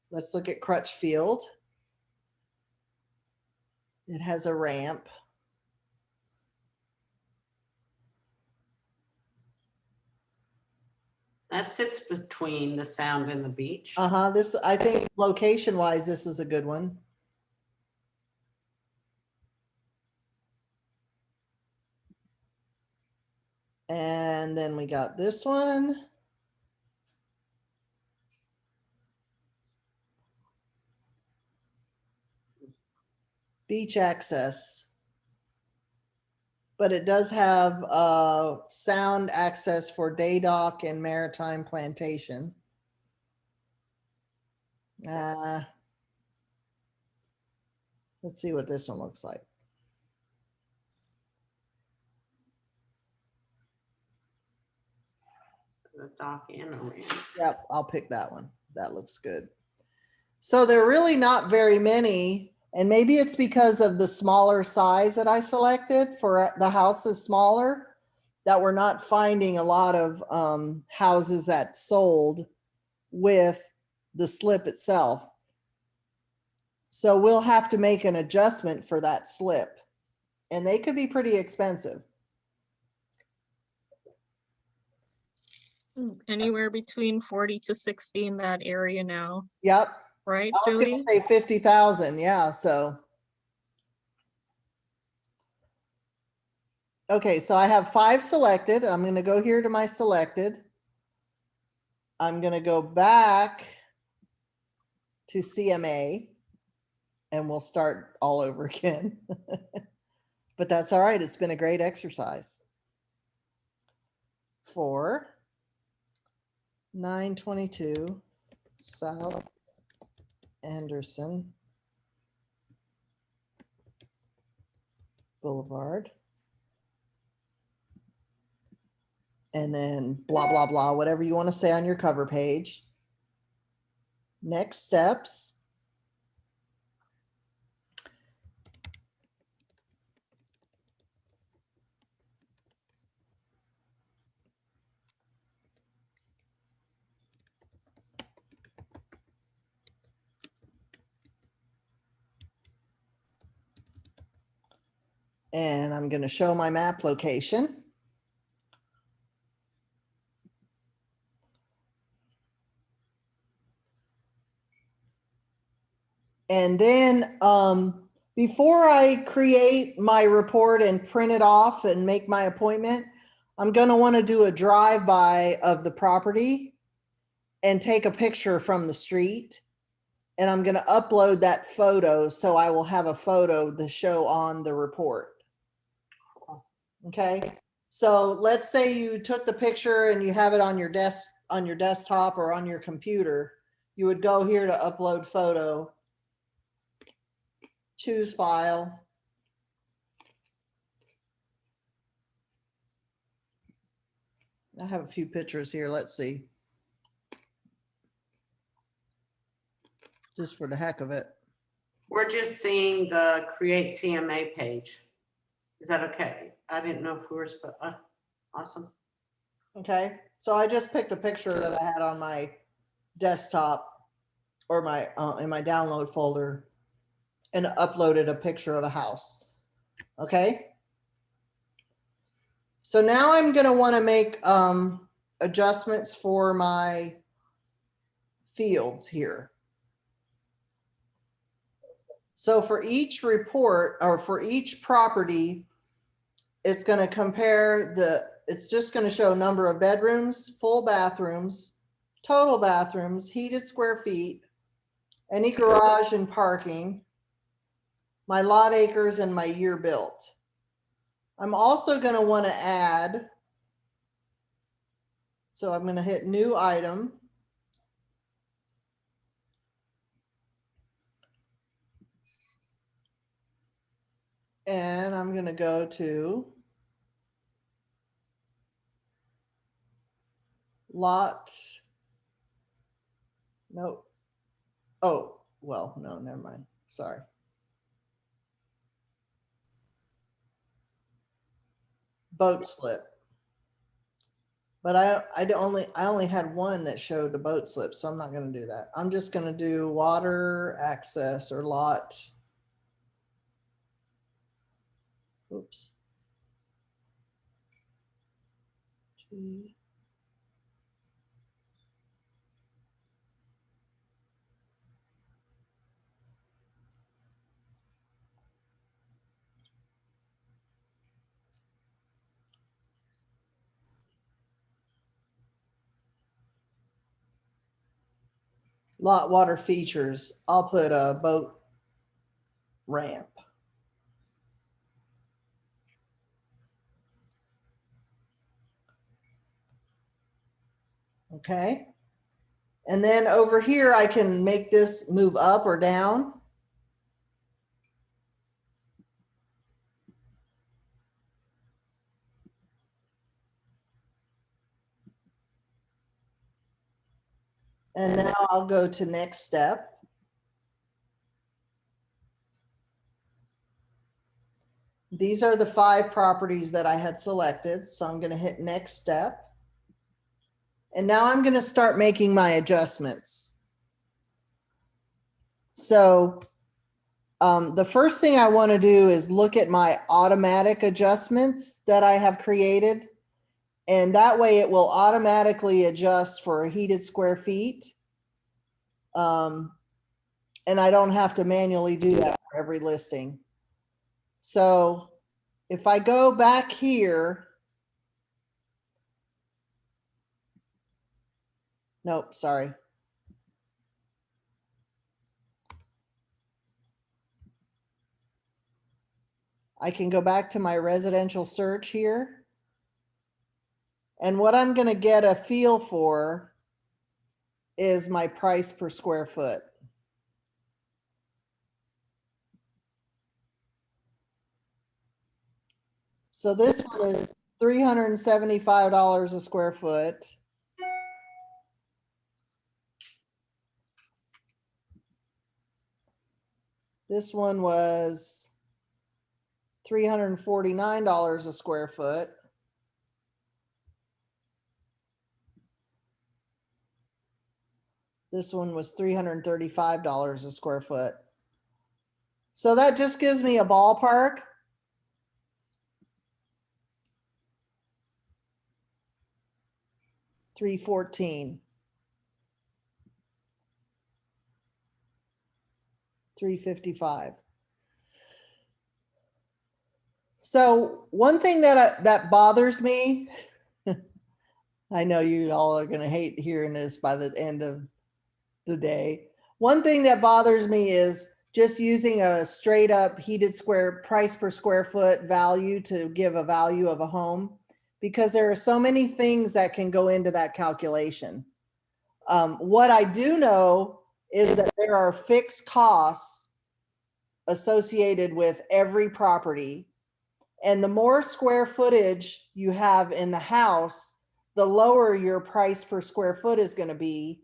Let's look at Crutchfield. It has a ramp. That sits between the sound and the beach. This, I think location wise, this is a good one. And then we got this one. Beach access. But it does have sound access for day dock and maritime plantation. Let's see what this one looks like. the dock and a ranch. Yep, I'll pick that one. That looks good. So they're really not very many, and maybe it's because of the smaller size that I selected for the house is smaller, that we're not finding a lot of houses that sold with the slip itself. So we'll have to make an adjustment for that slip, and they could be pretty expensive. Anywhere between 40 to 60 in that area now, Yep. right, I was Jody? gonna say 50,000, yeah, so. Okay, so I have 5 selected. I'm gonna go here to my selected. I'm gonna go back to CMA and we'll start all over again. But that's all right, it's been a great exercise. For 922 South Anderson Boulevard. And then blah, blah, blah, whatever you want to say on your cover page. Next steps. And I'm going to show my map location. And then before I create my report and print it off and make my appointment, I'm going to want to do a drive-by of the property and take a picture from the street. And I'm going to upload that photo so I will have a photo to show on the report. Okay. So let's say you took the picture and you have it on your desk, on your desktop or on your computer. You would go here to upload photo, choose file. I have a few pictures here. Let's see. Just for the heck of it. We're just seeing the Create CMA page. Is that okay? I didn't know if we were, awesome. Okay. So I just picked a picture that I had on my desktop or my in my download folder and uploaded a picture of a house. Okay. So now I'm going to want to make adjustments for my fields here. So for each report or for each property, it's going to compare it's just going to show number of bedrooms, full bathrooms, total bathrooms, heated square feet, any garage and parking, my lot acres, and my year built. I'm also going to want to add, so I'm going to hit new item. And I'm going to go to lot. Nope. Oh, well, no, never mind. Sorry. Boat slip. But I only had one that showed the boat slip, so I'm not going to do that. I'm just going to do water access or lot. Oops. Lot water features. I'll put a boat ramp. Okay. And then over here, I can make this move up or down. And now I'll go to next step. These are the 5 properties that I had selected. So I'm going to hit next step. And now I'm going to start making my adjustments. So the first thing I want to do is look at my automatic adjustments that I have created. And that way it will automatically adjust for heated square feet. And I don't have to manually do that for every listing. So if I go back here, nope, sorry. I can go back to my residential search here. And what I'm going to get a feel for is my price per square foot. So this one is $375 a square foot. This one was $349 a square foot. This one was $335 a square foot. So that just gives me a ballpark. $314. $355. So one thing that bothers me, I know you all are going to hate hearing this by the end of the day. One thing that bothers me is just using a straight up heated square price per square foot value to give a value of a home, because there are so many things that can go into that calculation. What I do know is that there are fixed costs associated with every property. And the more square footage you have in the house, the lower your price per square foot is going to be,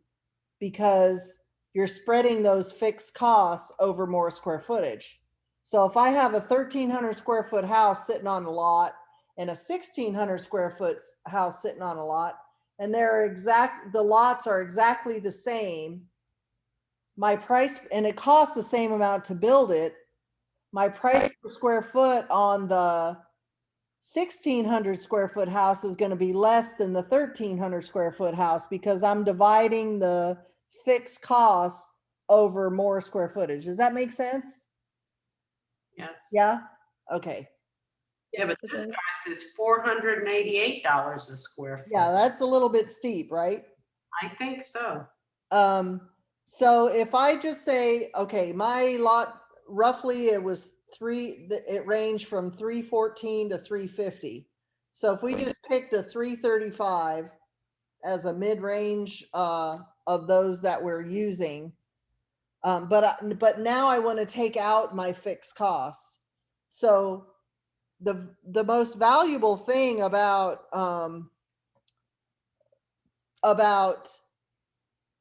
because you're spreading those fixed costs over more square footage. So if I have a 1,300 square foot house sitting on a lot and a 1,600 square foot house sitting on a lot, and the lots are exactly the same, my price, and it costs the same amount to build it, my price per square foot on the 1,600 square foot house is going to be less than the 1,300 square foot house, because I'm dividing the fixed costs over more square footage. Does that make sense? Yes. Yeah. Okay. Yeah, but Yes, it this does. price is $488 a square foot. Yeah, that's a little bit steep, right? I think so. So if I just say, okay, my lot, roughly it ranged from 314 to 350. So if we just picked a 335 as a mid-range of those that we're using, but now I want to take out my fixed costs. So the most valuable thing about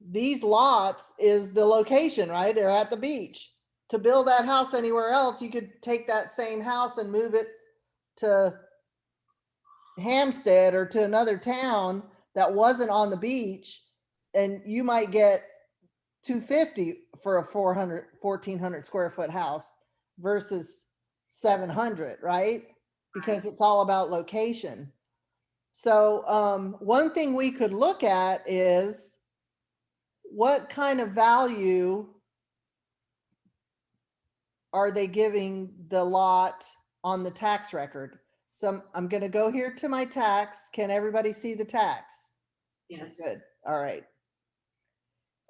these lots is the location, right? They're at the beach. To build that house anywhere else, you could take that same house and move it to Hampstead or to another town that wasn't on the beach, and you might get $250 for a 1,400 square foot house versus 700, right? Because it's all about location. So one thing we could look at is what kind of value are they giving the lot on the tax record? So I'm going to go here to my tax. Can everybody see the tax? Yes. Good. All right.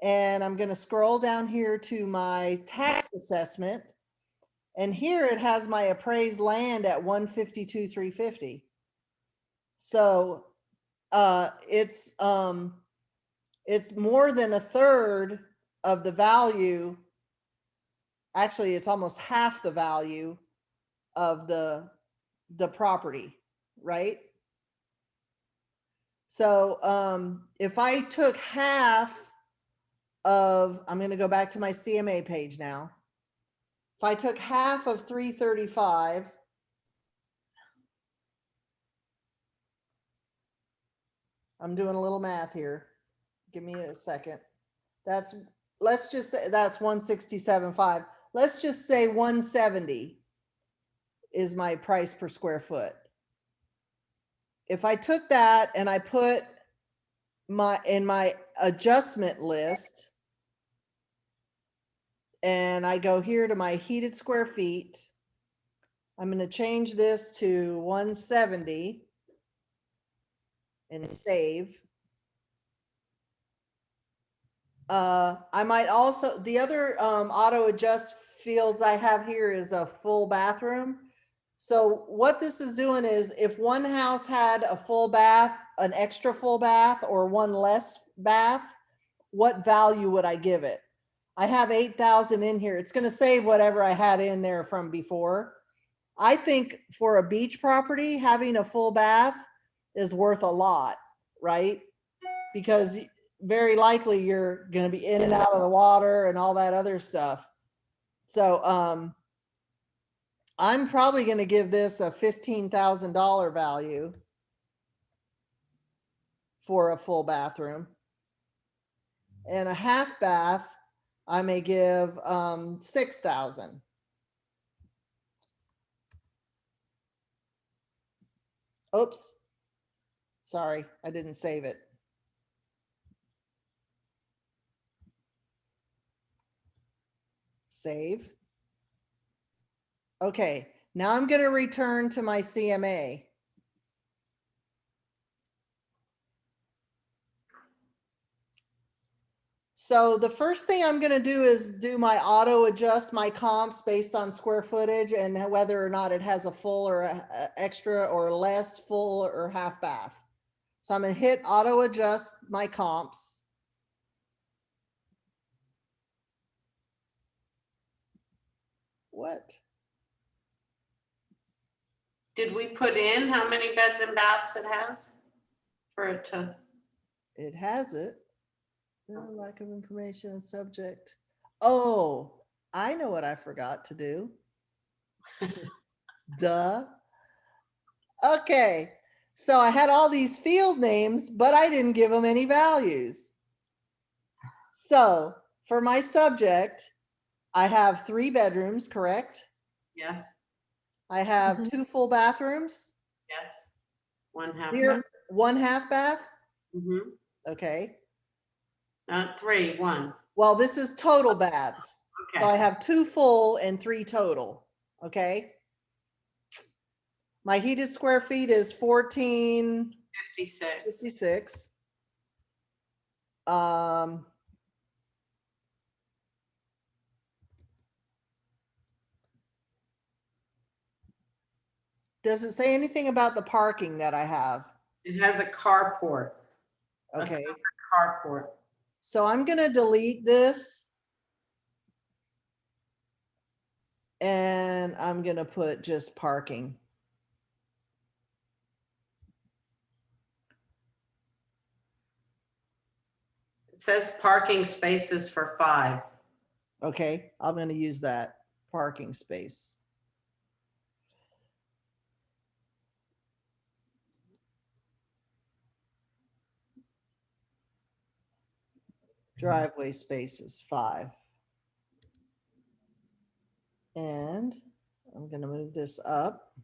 And I'm going to scroll down here to my tax assessment. And here it has my appraised land at 152,350. So it's more than a third of the value. Actually, it's almost half the value of the property, right? So if I took half of, I'm going to go back to my CMA page now. If I took half of 335, I'm doing a little math here. Give me a second. That's, let's just say that's 167.5. Let's just say 170 is my price per square foot. If I took that and I put in my adjustment list, and I go here to my heated square feet, I'm going to change this to 170 and save. I might also, the other auto adjust fields I have here is a full bathroom. So what this is doing is if one house had a full bath, an extra full bath, or one less bath, what value would I give it? I have 8,000 in here. It's going to save whatever I had in there from before. I think for a beach property, having a full bath is worth a lot, right? Because very likely you're going to be in and out of the water and all that other stuff. So I'm probably going to give this a $15,000 value for a full bathroom. And a half bath, I may give 6,000. Oops. Sorry, I didn't save it. Save. Okay, now I'm going to return to my CMA. So the first thing I'm going to do is do my auto adjust my comps based on square footage and whether or not it has a full or a extra or less full or half bath. So I'm going to hit auto adjust my comps. What? Did we put in how many beds and baths it has for it to? It has it. No lack of information and subject. Oh, I know what I forgot to do. Duh. Okay. So I had all these field names, but I didn't give them any values. So for my subject, I have 3 bedrooms, correct? Yes, I have 2 full bathrooms. yes. One half. Here, 1 half bath. Mm-hmm. Okay. Not 3, 1. Well, this is total baths. Okay. So I have 2 full and 3 total. Okay. My heated square feet is 56. 1456. Does it say anything about the parking that I have? It has a carport. Okay. Carport. So I'm going to delete this. And I'm going to put just parking. It says parking spaces for 5. Okay. I'm going to use that parking space. Driveway space is 5. And I'm going to move this up.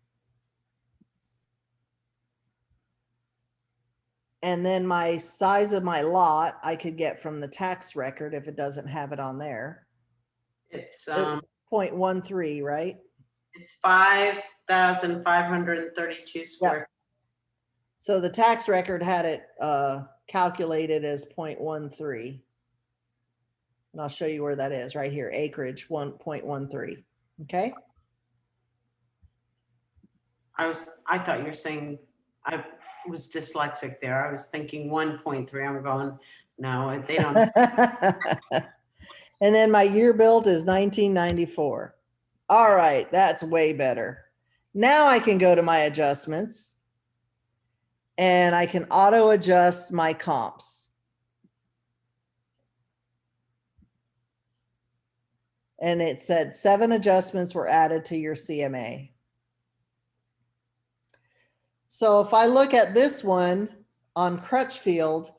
And then my size of my lot, I could get from the tax record if it doesn't have it on there. It's 0.13, right? it's 5,532 square. So the tax record had it calculated as 0.13. And I'll show you where that is right here, acreage 1.13. Okay. I thought you were saying, I was dyslexic there. I was thinking 1.3. I'm going, no, they don't. And then my year built is 1994. All right, that's way better. Now I can go to my adjustments and I can auto adjust my comps. And it said 7 adjustments were added to your CMA. So if I look at this one on Crutchfield,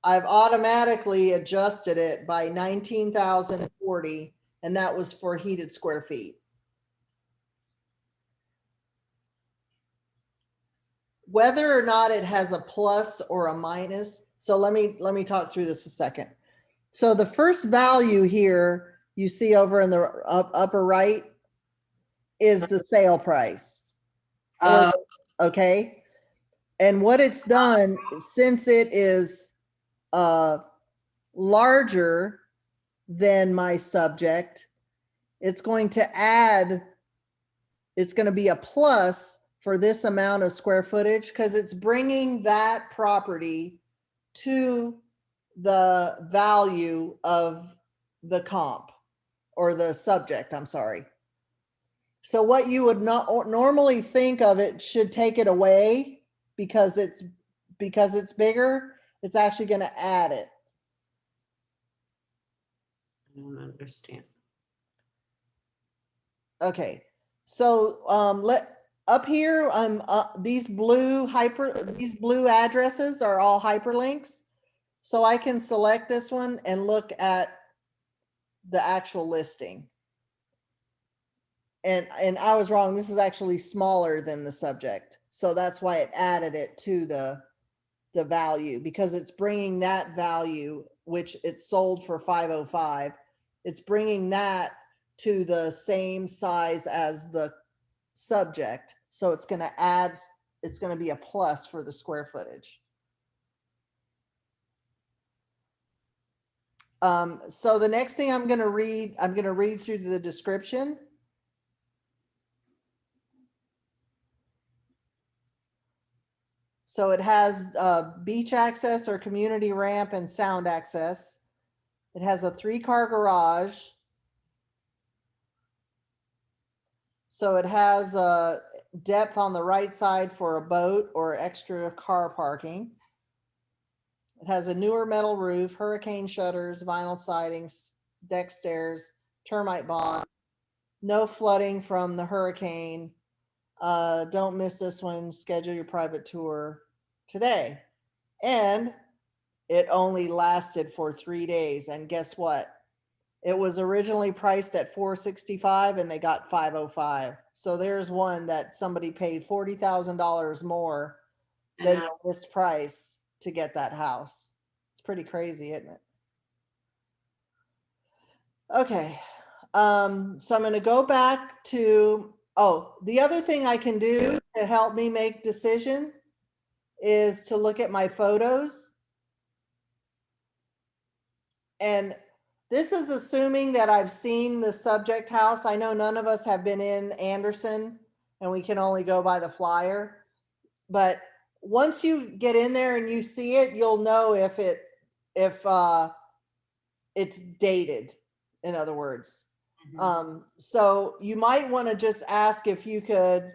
I've automatically adjusted it by 19,040, and that was for heated square feet. Whether or not it has a plus or a minus, so let me talk through this a second. So the first value here you see over in the upper right is the sale price. Okay. And what it's done, since it is larger than my subject, it's going to add, it's going to be a plus for this amount of square footage because it's bringing that property to the value of the comp or the subject, I'm sorry. So what you would not normally think of, it should take it away because it's bigger, it's actually going to add it. I don't understand. Okay, so up here, these blue addresses are all hyperlinks. So I can select this one and look at the actual listing. And I was wrong. This is actually smaller than the subject. So that's why it added it to the value, because it's bringing that value, which it's sold for 505. It's bringing that to the same size as the subject. So it's going to add, it's going to be a plus for the square footage. So the next thing I'm going to read through the description. So it has beach access or community ramp and sound access. It has a 3-car garage. So it has a depth on the right side for a boat or extra car parking. It has a newer metal roof, hurricane shutters, vinyl sidings, deck stairs, termite bond, no flooding from the hurricane. Don't miss this one. Schedule your private tour today. And it only lasted for 3 days. And guess what? It was originally priced at $465 and they got $505. So there's one that somebody paid $40,000 more than this price to get that house. It's pretty crazy, isn't it? Okay. So I'm going to go back to, the other thing I can do to help me make decision is to look at my photos. And this is assuming that I've seen the subject house. I know none of us have been in Anderson and we can only go by the flyer. But once you get in there and you see it, you'll know if it's dated, in other words. So you might want to just ask if you could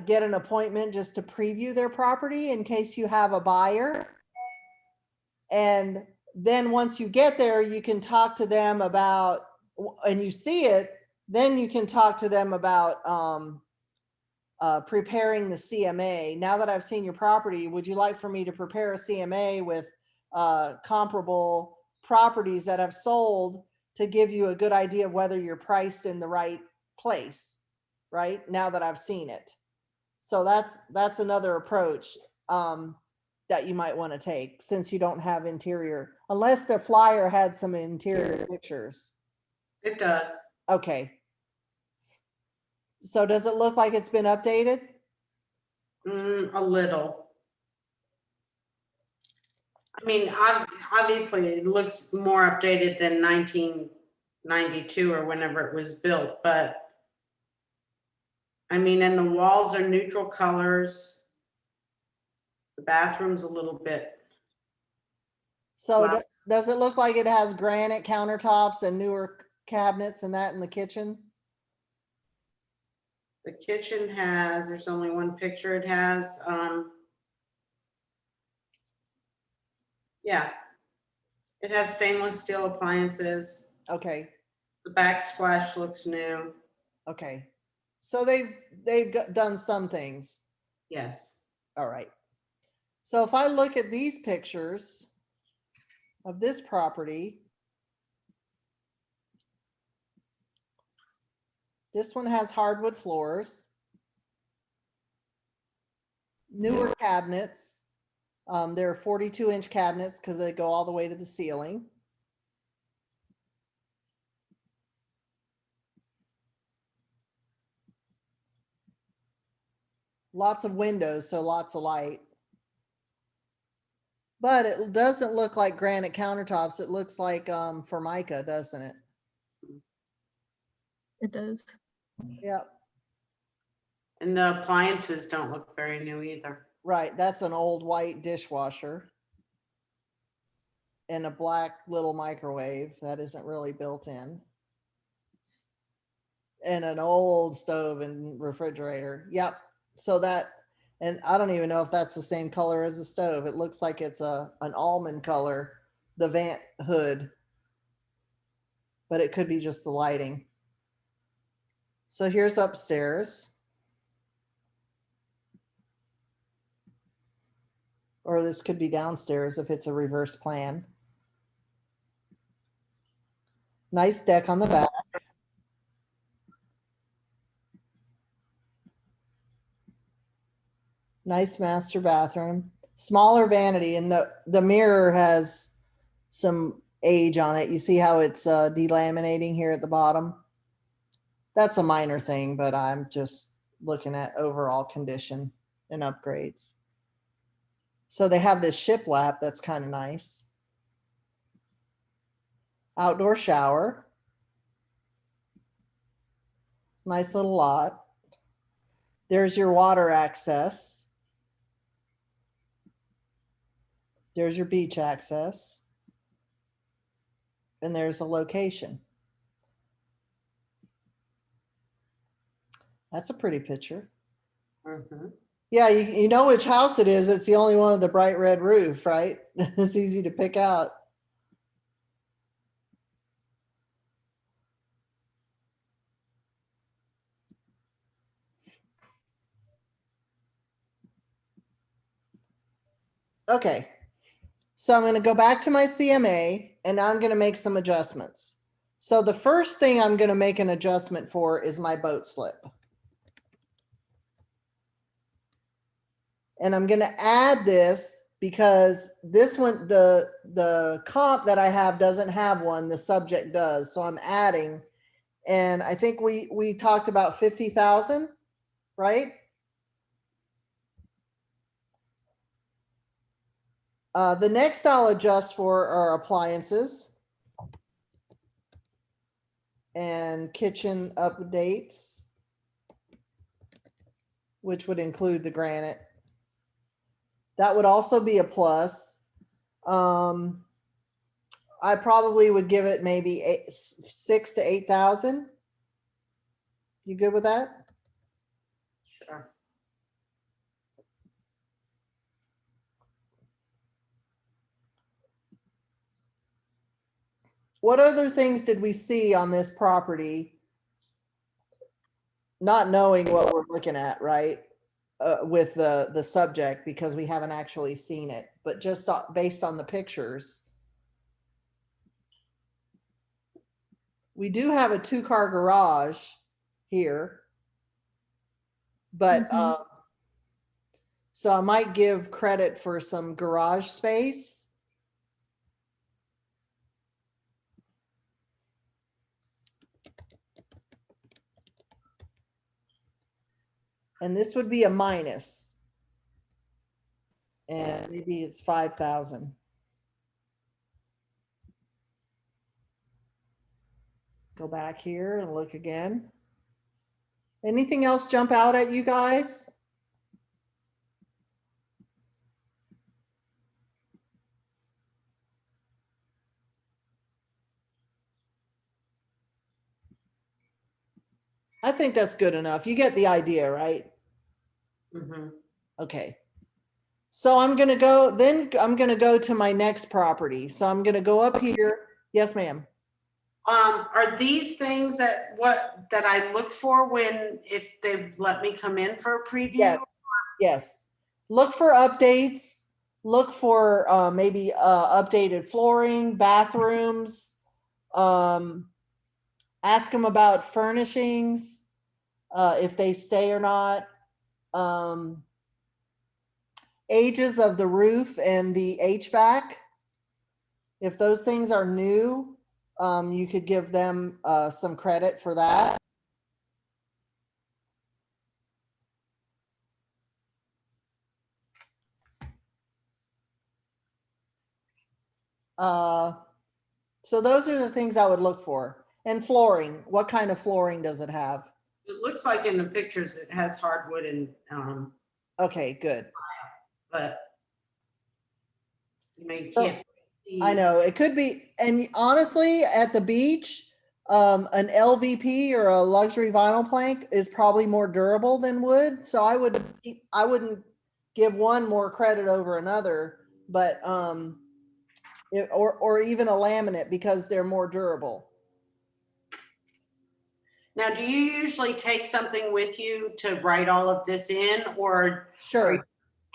get an appointment just to preview their property in case you have a buyer. And then once you get there, you can talk to them about, and you see it, then you can talk to them about preparing the CMA. Now that I've seen your property, would you like for me to prepare a CMA with comparable properties that have sold to give you a good idea of whether you're priced in the right place, right? Now that I've seen it. So that's another approach that you might want to take since you don't have interior, unless the flyer had some interior pictures. It does. Okay. So does it look like it's been updated? A little. I mean, obviously it looks more updated than 1992 or whenever it was built, but I mean, and the walls are neutral colors. The bathroom's a little bit. So Wow. does it look like it has granite countertops and newer cabinets and that in the kitchen? The kitchen has, there's only one picture it has. Yeah. It has stainless steel appliances. Okay. The backsplash looks new. Okay. So done some things. Yes. All right. So if I look at these pictures of this property, this one has hardwood floors, newer cabinets. They're 42-inch cabinets because they go all the way to the ceiling. Lots of windows, so lots of light. But it doesn't look like granite countertops. It looks like Formica, doesn't it? It does. Yep. And the appliances don't look very new either. Right. That's an old white dishwasher. And a black little microwave that isn't really built in. And an old stove and refrigerator. Yep. So that, and I don't even know if that's the same color as the stove. It looks like it's an almond color, the vent hood. But it could be just the lighting. So here's upstairs. Or this could be downstairs if it's a reverse plan. Nice deck on the back. Nice master bathroom. Smaller vanity, and the mirror has some age on it. You see how it's delaminating here at the bottom? That's a minor thing, but I'm just looking at overall condition and upgrades. So they have this shiplap that's kind of nice. Outdoor shower. Nice little lot. There's your water access. There's your beach access. And there's a location. That's a pretty picture. Mhm. Yeah, you know which house it is. It's the only one with the bright red roof, right? It's easy to pick out. Okay, so I'm going to go back to my CMA and I'm going to make some adjustments. So the first thing I'm going to make an adjustment for is my boat slip. And I'm going to add this because this one, the comp that I have doesn't have one, the subject does. So I'm adding, and I think we talked about 50,000, right? The next I'll adjust for are appliances and kitchen updates, which would include the granite. That would also be a plus. I probably would give it maybe 6,000 to 8,000. You good with that? Sure. What other things did we see on this property? Not knowing what we're looking at, right? With the subject, because we haven't actually seen it, but just based on the pictures. We do have a 2-car garage here, but so I might give credit for some garage space. And this would be a minus. And maybe it's 5,000. Go back here and look again. Anything else jump out at you guys? I think that's good enough. You get the idea, right? Mhm. Okay. So I'm going to go, then I'm going to go to my next property. So I'm going to go up here. Yes, ma'am. Are these things that I look for if they let me come in for a preview? Yes, yes. Look for updates. Look for maybe updated flooring, bathrooms. Ask them about furnishings, if they stay or not. Ages of the roof and the HVAC. If those things are new, you could give them some credit for that. So those are the things I would look for. And flooring, what kind of flooring does it have? It looks like in the pictures it has hardwood and, Okay, good. but you So- can't see. I know it could be, and honestly, at the beach, an LVP or a luxury vinyl plank is probably more durable than wood. So I wouldn't give one more credit over another, but or even a laminate because they're more durable. Now, do you usually take something with you to write all of this in, or Sure. put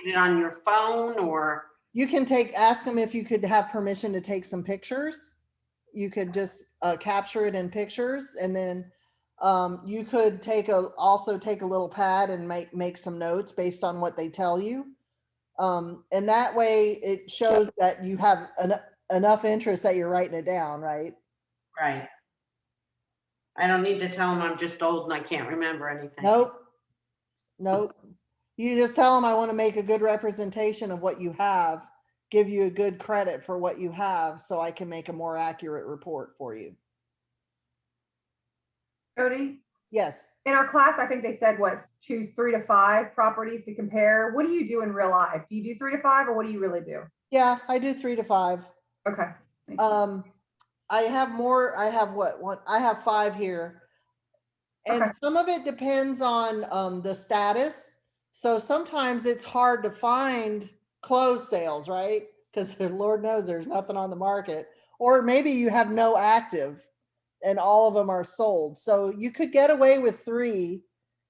it on your phone, or? You can ask them if you could have permission to take some pictures. You could just capture it in pictures, and then you could also take a little pad and make some notes based on what they tell you. And that way it shows that you have enough interest that you're writing it down, right? Right. I don't need to tell them I'm just old and I can't remember anything. Nope. Nope. You just tell them I want to make a good representation of what you have, give you a good credit for what you have so I can make a more accurate report for you. Jody, Yes. in our class, I think they said choose 3 to 5 properties to compare. What do you do in real life? Do you do 3 to 5 or what do you really do? Yeah, I do 3 to 5. Okay. Thank you. I have more, I have 5 here. And Okay. some of it depends on the status. So sometimes it's hard to find closed sales, right? Because Lord knows there's nothing on the market. Or maybe you have no active and all of them are sold. So you could get away with 3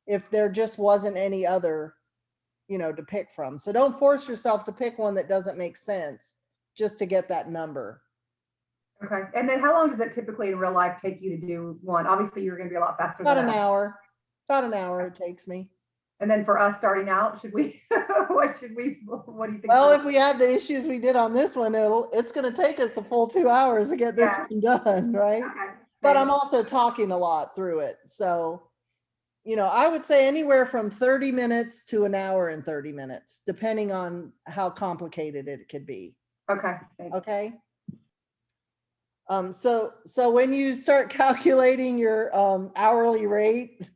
if there just wasn't any other, to pick from. So don't force yourself to pick one that doesn't make sense just to get that number. Okay. And then how long does it typically in real life take you to do one? Obviously, you're going to be a lot faster About than an us. hour. About an hour it takes me. And then for us starting out, what do you think? Well, if we have the issues we did on this one, it's going to take us a full 2 hours to get this one done, right? Okay. But I'm also talking a lot through it. So, I would say anywhere from 30 minutes to an hour and 30 minutes, depending on how complicated it could be. Okay. Thanks. Okay. So when you start calculating your hourly rate,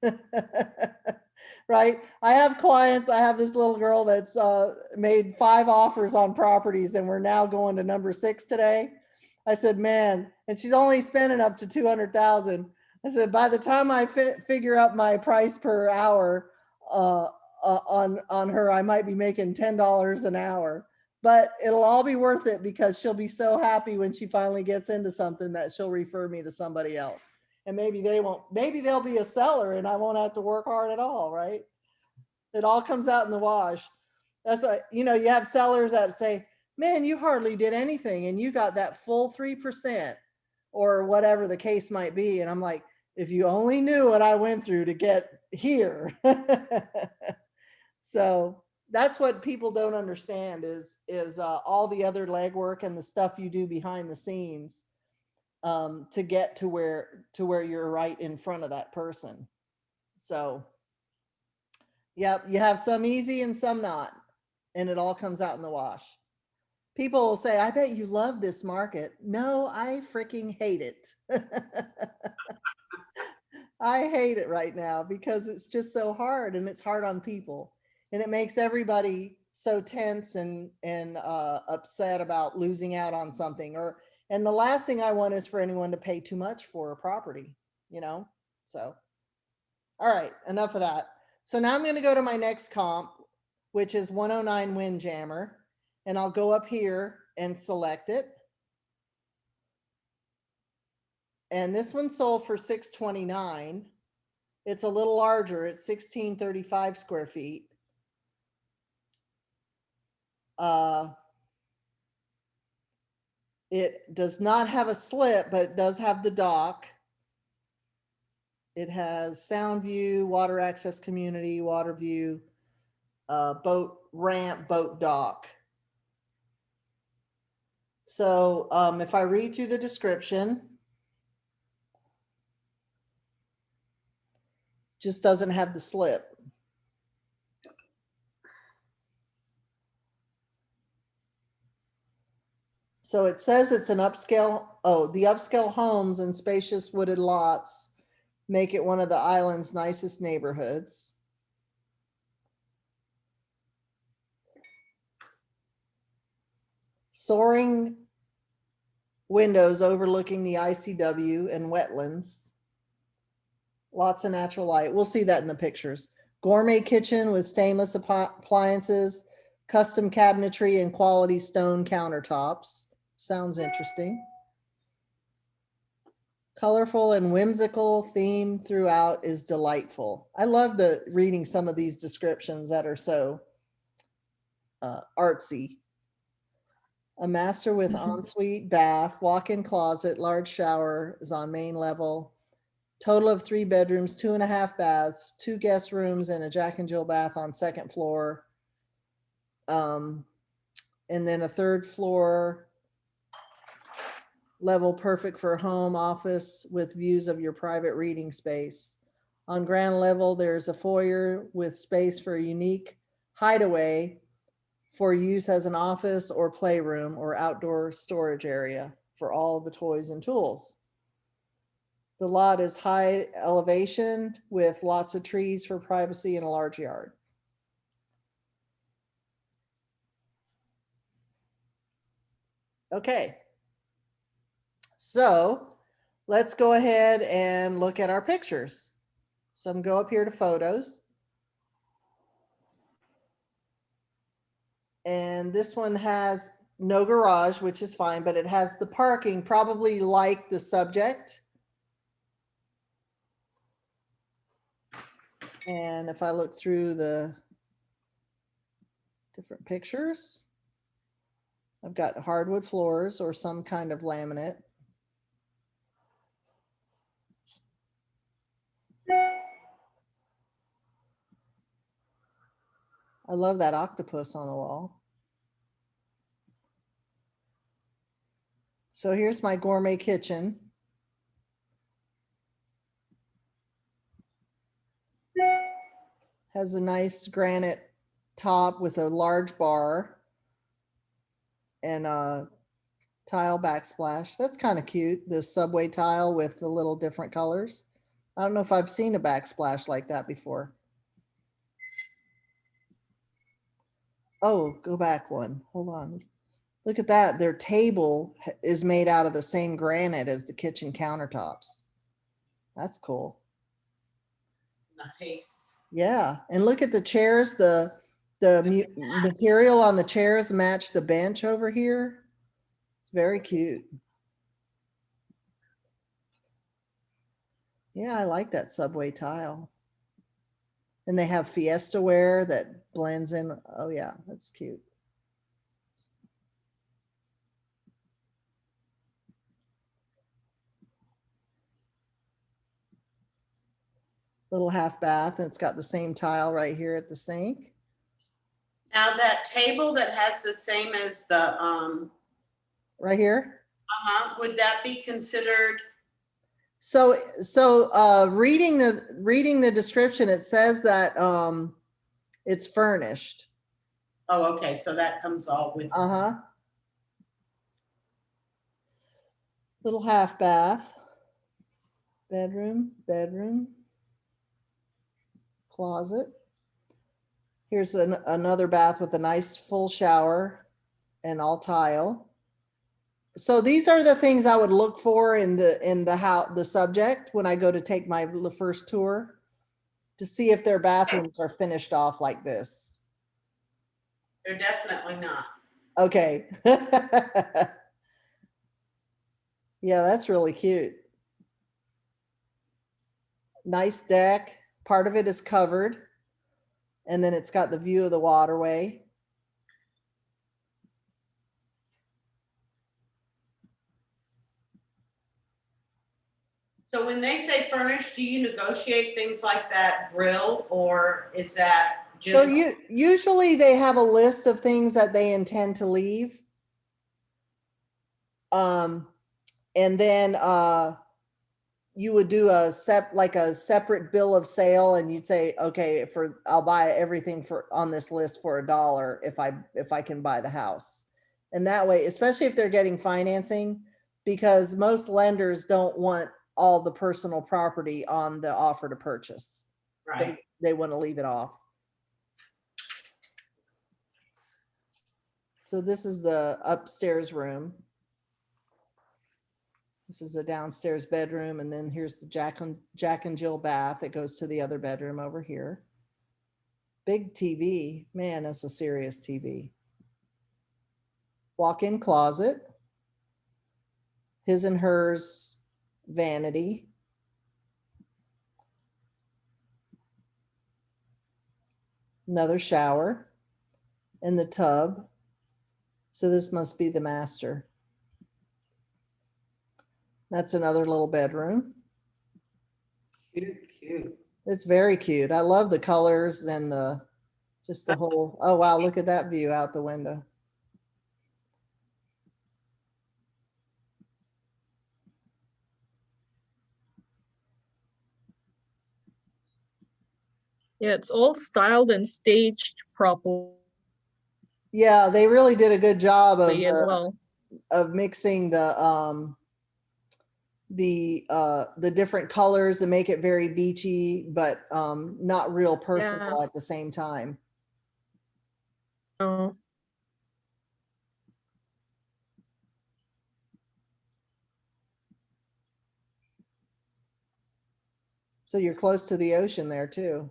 right? I have clients, I have this little girl that's made 5 offers on properties and we're now going to number 6 today. I said, man, and she's only spending up to 200,000. I said, by the time I figure out my price per hour on her, I might be making $10 an hour. But it'll all be worth it because she'll be so happy when she finally gets into something that she'll refer me to somebody else. And maybe they'll be a seller and I won't have to work hard at all, right? It all comes out in the wash. That's what, you have sellers that say, man, you hardly did anything and you got that full 3% or whatever the case might be. And I'm like, if you only knew what I went through to get here. So that's what people don't understand is all the other legwork and the stuff you do behind the scenes to get to where you're right in front of that person. So, yep, you have some easy and some not, and it all comes out in the wash. People will say, I bet you love this market. No, I freaking hate it. I hate it right now because it's just so hard and it's hard on people. And it makes everybody so tense and upset about losing out on something. And the last thing I want is for anyone to pay too much for a property, So, all right, enough of that. So now I'm going to go to my next comp, which is 109 Windjammer. And I'll go up here and select it. And this one sold for $629. It's a little larger. It's 1635 square feet. It does not have a slip, but it does have the dock. It has sound view, water access community, water view, boat ramp, boat dock. So if I read through the description, just doesn't have the slip. So it says it's an upscale, the upscale homes and spacious wooded lots make it one of the island's nicest neighborhoods. Soaring windows overlooking the ICW and wetlands. Lots of natural light. We'll see that in the pictures. Gourmet kitchen with stainless appliances, custom cabinetry, and quality stone countertops. Sounds interesting. Colorful and whimsical theme throughout is delightful. I love reading some of these descriptions that are so artsy. A master with ensuite bath, walk-in closet, large shower is on main level. Total of 3 bedrooms, 2.5 baths, 2 guest rooms, and a Jack and Jill bath on second floor. And then a third floor level perfect for home office with views of your private reading space. On ground level, there's a foyer with space for a unique hideaway for use as an office or playroom or outdoor storage area for all the toys and tools. The lot is high elevation with lots of trees for privacy and a large yard. Okay. So let's go ahead and look at our pictures. So I'm go up here to photos. And this one has no garage, which is fine, but it has the parking, probably like the subject. And if I look through the different pictures, I've got hardwood floors or some kind of laminate. I love that octopus on the wall. So here's my gourmet kitchen. Has a nice granite top with a large bar and a tile backsplash. That's kind of cute. The subway tile with the little different colors. I don't know if I've seen a backsplash like that before. Oh, go back one. Hold on. Look at that. Their table is made out of the same granite as the kitchen countertops. That's cool. Nice. Yeah. And look at the chairs. The material on the chairs match the bench over here. It's very cute. Yeah, I like that subway tile. And they have Fiesta ware that blends in. Oh yeah, that's cute. Little half bath, and it's got the same tile right here at the sink. Now that table that has the same as the, Right here. would that be considered? So reading the description, it says that it's furnished. Oh, okay, so that comes all with. Little half bath, bedroom, closet. Here's another bath with a nice full shower and all tile. So these are the things I would look for in the subject when I go to take my first tour, to see if their bathrooms are finished off like this. They're definitely not. Okay. Yeah, that's really cute. Nice deck. Part of it is covered. And then it's got the view of the waterway. So when they say furnished, do you negotiate things like that grill, or is that So just? usually they have a list of things that they intend to leave. And then you would do a separate bill of sale, and you'd say, okay, I'll buy everything on this list for $1 if I can buy the house. And that way, especially if they're getting financing, because most lenders don't want all the personal property on the offer to purchase. Right. They want to leave it off. So this is the upstairs room. This is a downstairs bedroom, and then here's the Jack and Jill bath that goes to the other bedroom over here. Big TV, man, that's a serious TV. Walk-in closet. His and hers vanity. Another shower in the tub. So this must be the master. That's another little bedroom. Cute, cute. It's very cute. I love the colors and just the whole, oh wow, look at that view out the window. Yeah, it's all styled and staged properly Yeah, they really did a good job as well. of mixing the different colors and make it very beachy, but not real personal at the same time. Oh, So you're close to the ocean there too.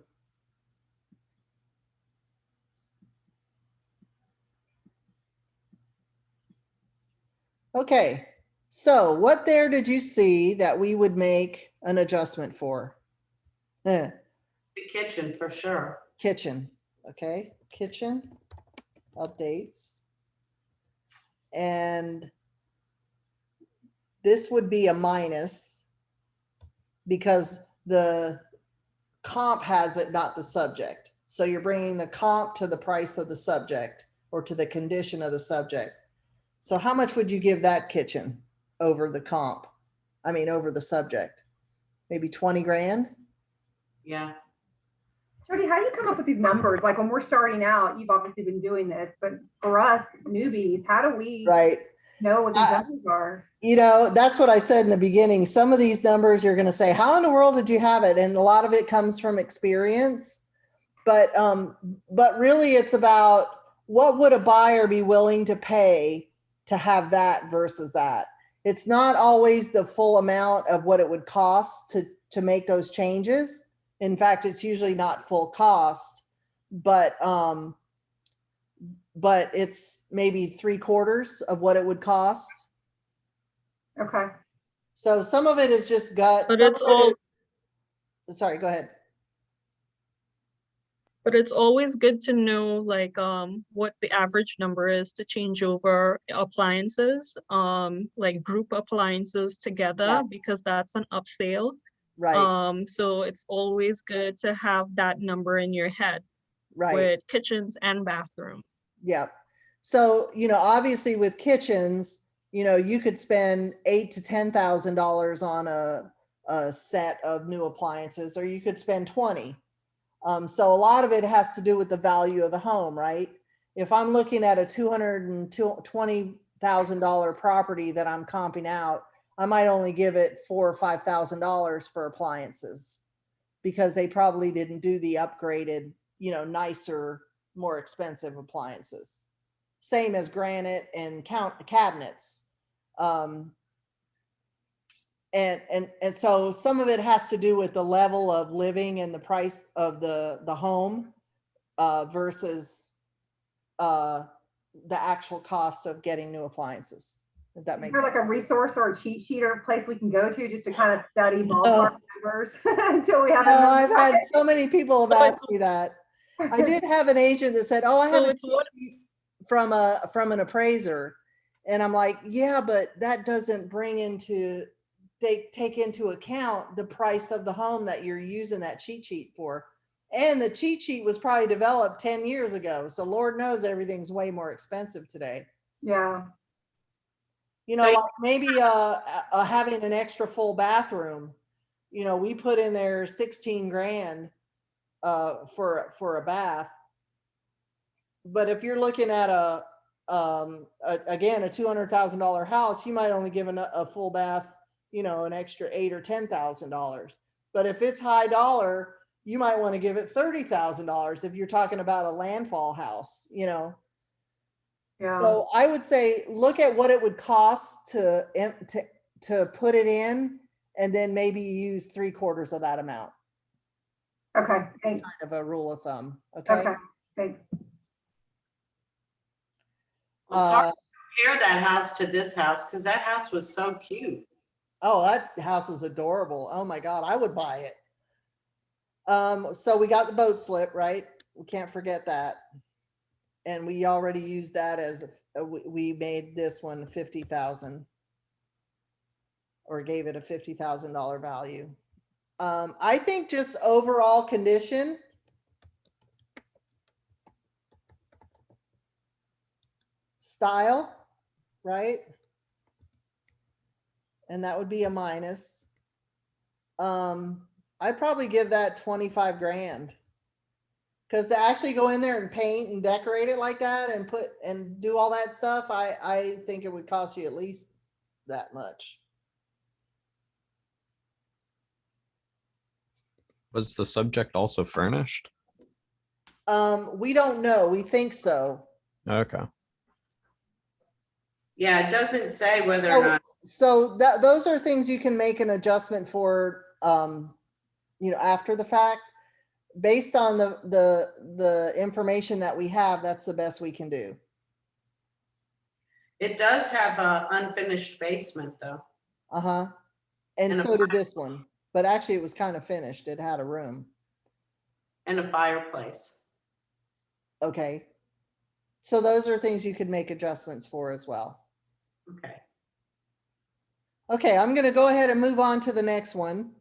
Okay, so what there did you see that we would make an adjustment for? The kitchen for sure. Kitchen, okay, kitchen updates. And this would be a minus because the comp has it, not the subject. So you're bringing the comp to the price of the subject or to the condition of the subject. So how much would you give that kitchen over the comp? I mean, over the subject? Maybe 20 grand? Yeah. Jody, how do you come up with these numbers? Like when we're starting out, you've obviously been doing this, but for us newbies, how do we Right. know what these numbers are? You know, that's what I said in the beginning. Some of these numbers you're going to say, how in the world did you have it? And a lot of it comes from experience. But really it's about what would a buyer be willing to pay to have that versus that. It's not always the full amount of what it would cost to make those changes. In fact, it's usually not full cost, but it's maybe 3/4 of what it would cost. Okay. So some of it is just gut. but it's all. Sorry, go ahead. But it's always good to know like what the average number is to change over appliances, like group appliances together, Yeah. because that's an upsale. Right, So it's always good to have that number in your head right. with kitchens and bathroom. Yep. So, obviously with kitchens, you could spend $8,000 to $10,000 on a set of new appliances, or you could spend 20. So a lot of it has to do with the value of the home, right? If I'm looking at a $220,000 property that I'm comping out, I might only give it $4,000 or $5,000 for appliances because they probably didn't do the upgraded, nicer, more expensive appliances. Same as granite and cabinets. And so some of it has to do with the level of living and the price of the home versus the actual cost of getting new appliances. if that Is makes there sense. like a resource or a cheat sheet or a place we can go to just to kind of study ballpark numbers until we have No, a I've number? had so many people have So asked me that. I did have an agent that said, oh, I have So a it's what, cheat sheet from an appraiser. And I'm like, yeah, but that doesn't bring into, they take into account the price of the home that you're using that cheat sheet for. And the cheat sheet was probably developed 10 years ago. So Lord knows everything's way more expensive today. Yeah, You know, So- like maybe having an extra full bathroom, you know, we put in there 16 grand for a bath. But if you're looking at again, a $200,000 house, you might only give a full bath, you know, an extra $8,000 or $10,000. But if it's high dollar, you might want to give it $30,000 if you're talking about a landfall house, you know. yeah. So I would say, look at what it would cost to put it in, and then maybe use 3/4 of that amount, Okay, thanks. kind of a rule of thumb. Okay. Okay, thanks. Well, it's hard to compare that house to this house because that house was so cute. Oh, that house is adorable. Oh my God, I would buy it. So we got the boat slip, right? We can't forget that. And we already used that as, we made this one 50,000. Or gave it a $50,000 value. I think just overall condition. Style, right? And that would be a minus. I'd probably give that 25 grand. Because to actually go in there and paint and decorate it like that and do all that stuff, I think it would cost you at least that much. Was the subject also furnished? We don't know. We think so. Okay. Yeah, it doesn't say whether or not. So those are things you can make an adjustment for, you know, after the fact. Based on the information that we have, that's the best we can do. It does have a unfinished basement though. Uh-huh. And And a so did this one, but actually it was kind of finished. It had a room. And a fireplace. Okay. So those are things you could make adjustments for as well. Okay. Okay, I'm going to go ahead and move on to the next one.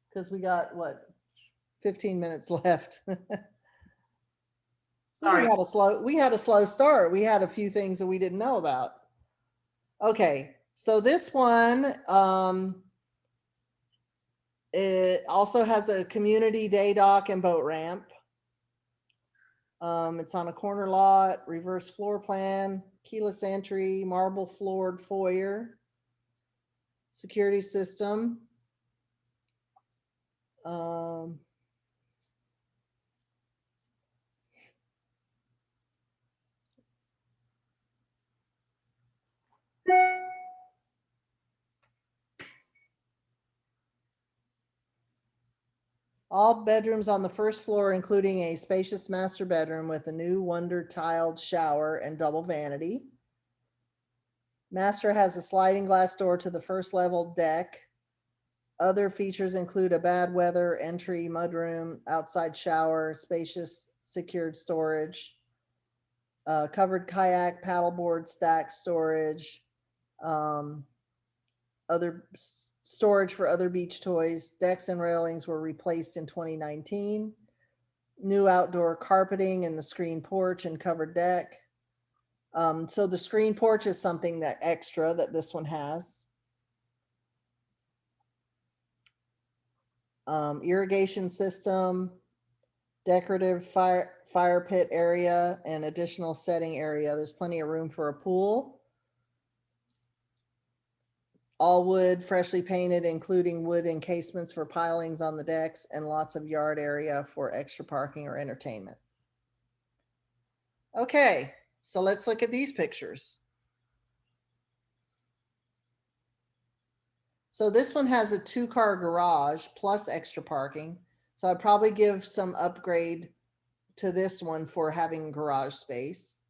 Because we got, what, 15 minutes left. Sorry. We had a slow start. We had a few things that we didn't know about. Okay, so this one, it also has a community day dock and boat ramp. It's on a corner lot, reverse floor plan, keyless entry, marble floored foyer, security system. All bedrooms on the first floor, including a spacious master bedroom with a new wonder tiled shower and double vanity. Master has a sliding glass door to the first level deck. Other features include a bad weather entry, mudroom, outside shower, spacious secured storage, covered kayak, paddleboard, stack storage, other storage for other beach toys. Decks and railings were replaced in 2019. New outdoor carpeting in the screen porch and covered deck. So the screen porch is something that extra that this one has. Irrigation system, decorative fire pit area, and additional setting area. There's plenty of room for a pool. All wood, freshly painted, including wood encasements for pilings on the decks, and lots of yard area for extra parking or entertainment. Okay, so let's look at these pictures. So this one has a 2-car garage plus extra parking. So I'd probably give some upgrade to this one for having garage space.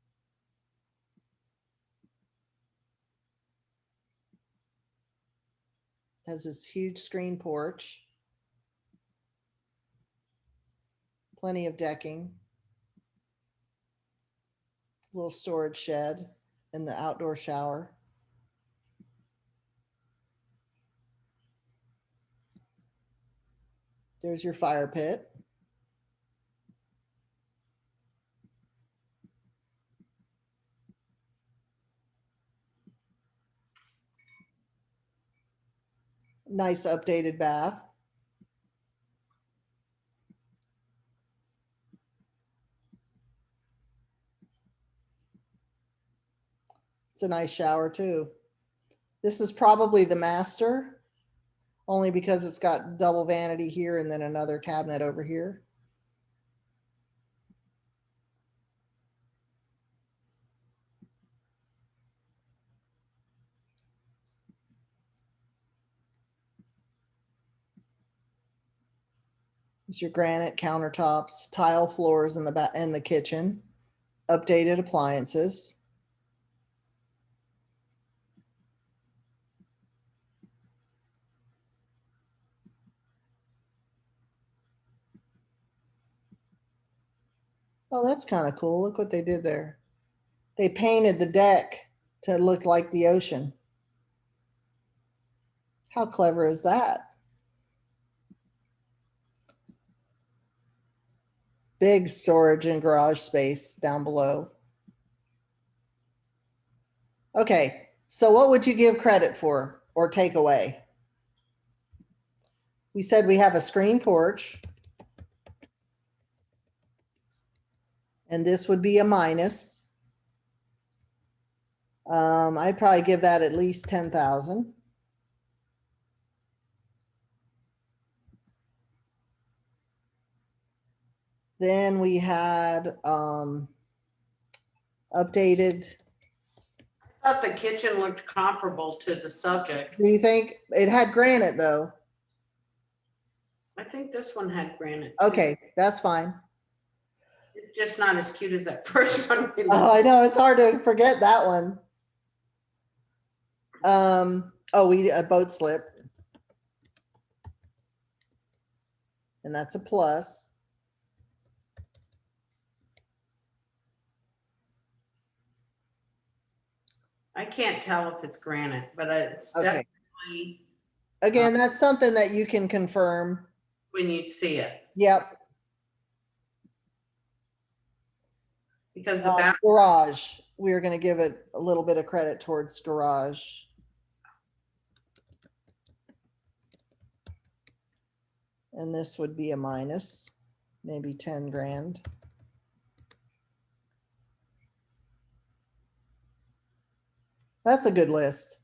Has this huge screen porch. Plenty of decking. Little storage shed and the outdoor shower. There's your fire pit. Nice updated bath. It's a nice shower too. This is probably the master, only because it's got double vanity here and then another cabinet over here. There's your granite countertops, tile floors in the kitchen, updated appliances. Oh, that's kind of cool. Look what they did there. They painted the deck to look like the ocean. How clever is that? Big storage and garage space down below. Okay, so what would you give credit for or take away? We said we have a screen porch. And this would be a minus. I'd probably give that at least 10,000. Then we had updated. I thought the kitchen looked comparable to the subject. Do you think it had granite though? I think this one had granite. too. Okay, that's fine. It's just not as cute as that first one. we Oh, looked I know, it's hard to forget that one. Oh, a boat slip. And that's a plus. I can't tell if it's granite, but it's Okay. definitely Again, that's something that you can confirm. when you see it. Yep. Because the back, Garage, we're going to give it a little bit of credit towards garage. And this would be a minus, maybe 10 grand. That's a good list.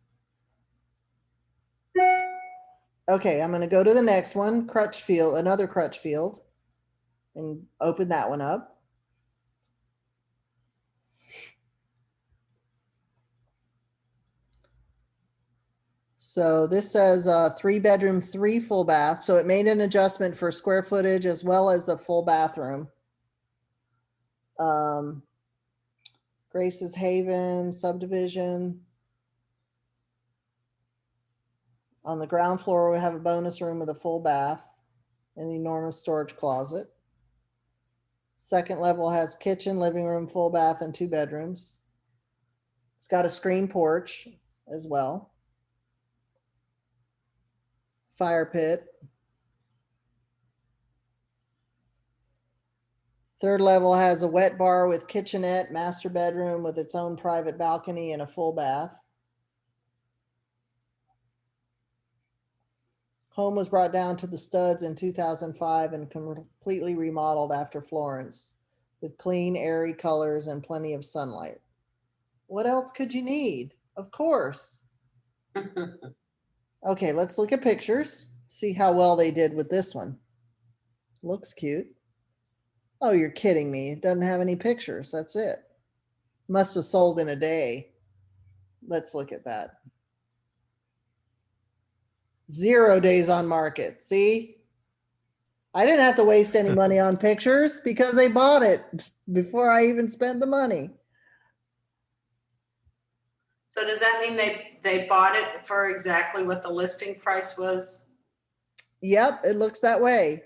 Okay, I'm going to go to the next one, Crutchfield, another Crutchfield, and open that one up. So this says 3-bedroom, 3 full bath. So it made an adjustment for square footage as well as a full bathroom. Grace's Haven subdivision. On the ground floor, we have a bonus room with a full bath, an enormous storage closet. Second level has kitchen, living room, full bath, and 2 bedrooms. It's got a screen porch as well. Fire pit. Third level has a wet bar with kitchenette, master bedroom with its own private balcony and a full bath. Home was brought down to the studs in 2005 and completely remodeled after Florence with clean, airy colors and plenty of sunlight. What else could you need? Of course. Okay, let's look at pictures, see how well they did with this one. Looks cute. Oh, you're kidding me. It doesn't have any pictures. That's it. Must have sold in a day. Let's look at that. 0 days on market. See? I didn't have to waste any money on pictures because they bought it before I even spent the money. So does that mean they bought it for exactly what the listing price was? Yep, it looks that way.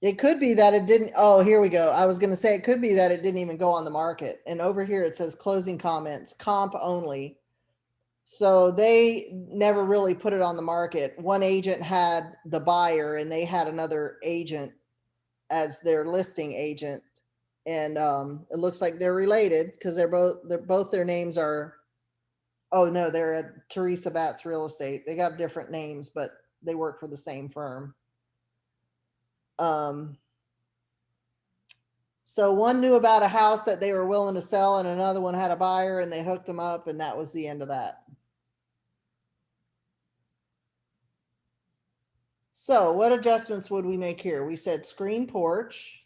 It could be that it didn't, oh, here we go. I was gonna say, it could be that it didn't even go on the market. And over here it says closing comments, comp only. So they never really put it on the market. One agent had the buyer and they had another agent as their listing agent. And it looks like they're related because they're both their names are, oh no, they're at Teresa Batts Real Estate. They got different names, but they work for the same firm. So one knew about a house that they were willing to sell and another one had a buyer and they hooked them up and that was the end of that. So what adjustments would we make here? We said screen porch.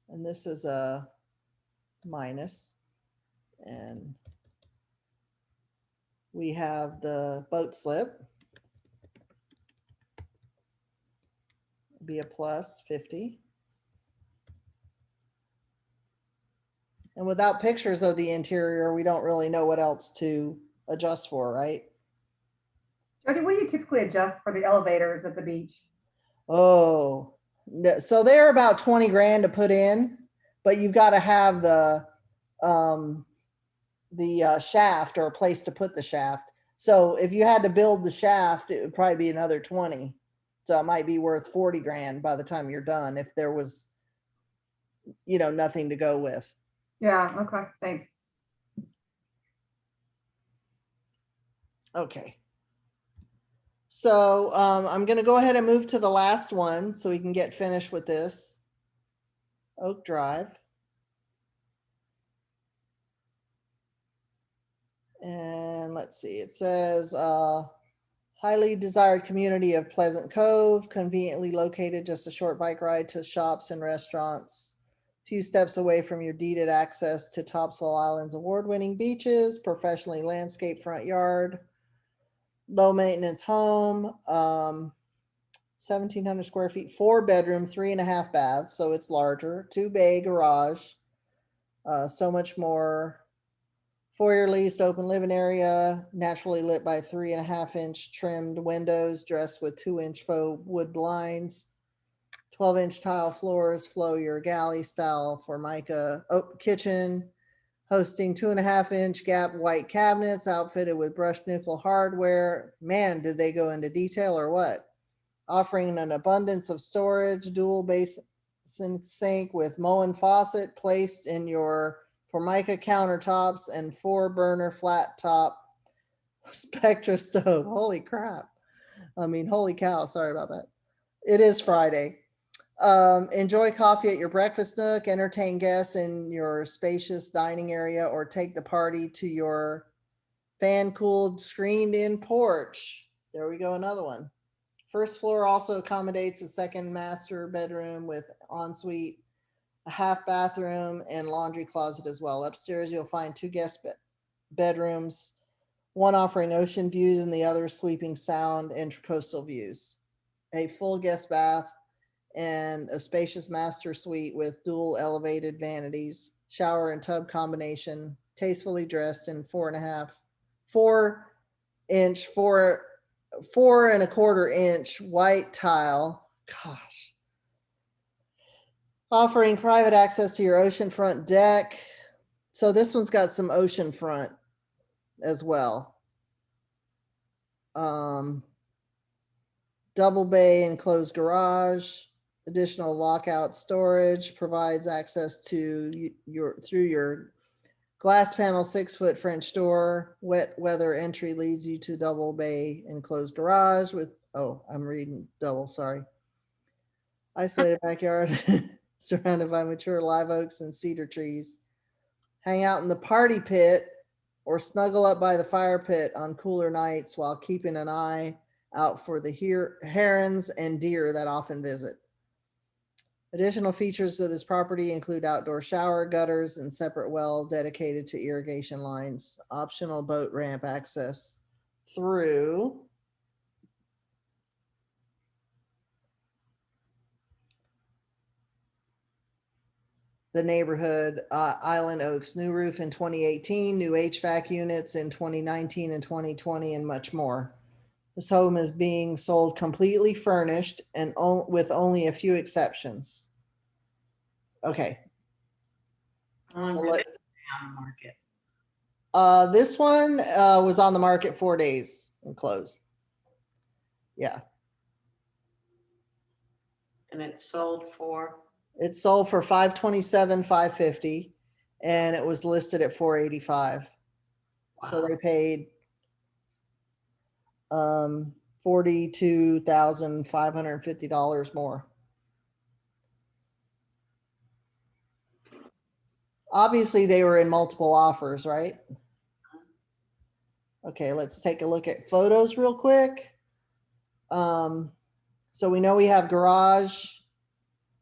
And this is a minus. And we have the boat slip. Be a plus 50. And without pictures of the interior, we don't really know what else to adjust for, right? Jody, what do you typically adjust for the elevators at the beach? Oh, so they're about 20 grand to put in, but you've got to have the shaft or a place to put the shaft. So if you had to build the shaft, it would probably be another 20. So it might be worth 40 grand by the time you're done if there was, you know, nothing to go with. Yeah, okay, thanks. Okay. So I'm going to go ahead and move to the last one so we can get finished with this. Oak Drive. And let's see, it says highly desired community of Pleasant Cove, conveniently located just a short bike ride to shops and restaurants. Few steps away from your deeded access to Topsail Island's award-winning beaches, professionally landscaped front yard, low maintenance home, 1,700 square feet, 4-bedroom, 3.5 baths. So it's larger, 2-bay garage, so much more. Foyer leased, open living area, naturally lit by 3.5-inch trimmed windows, dressed with 2-inch faux wood blinds, 12-inch tile floors, flow your galley style Formica kitchen, hosting 2.5-inch gap white cabinets, outfitted with brushed nickel hardware. Man, did they go into detail or what? Offering an abundance of storage, dual basin sink with Moen faucet placed in your Formica countertops and 4-burner flat top Spectra stove. Holy crap. I mean, holy cow. Sorry about that. It is Friday. Enjoy coffee at your breakfast nook, entertain guests in your spacious dining area, or take the party to your fan-cooled, screened-in porch. There we go, another one. First floor also accommodates a second master bedroom with ensuite, a half bathroom, and laundry closet as well. Upstairs, you'll find 2 guest bedrooms, one offering ocean views and the other sweeping sound and coastal views. A full guest bath and a spacious master suite with dual elevated vanities, shower and tub combination, tastefully dressed in 4.25-inch, 4.25-inch white tile. Gosh. Offering private access to your oceanfront deck. So this one's got some oceanfront as well. Double bay enclosed garage, additional lockout storage, provides access to through your glass panel 6-foot French door. Wet weather entry leads you to double bay enclosed garage with, oh, I'm reading double, sorry. Isolated backyard surrounded by mature live oaks and cedar trees. Hang out in the party pit or snuggle up by the fire pit on cooler nights while keeping an eye out for the herons and deer that often visit. Additional features of this property include outdoor shower, gutters, and separate well dedicated to irrigation lines. Optional boat ramp access through the neighborhood, Island Oaks, new roof in 2018, new HVAC units in 2019 and 2020, and much more. This home is being sold completely furnished and with only a few exceptions. Okay. How long So did let- it stay on the market? This one was on the market 4 days and closed. Yeah, And it sold for, it sold for 527, 550, and it was listed at 485. So Wow. they paid $42,550 more. Obviously, they were in multiple offers, right? Okay, let's take a look at photos real quick. So we know we have garage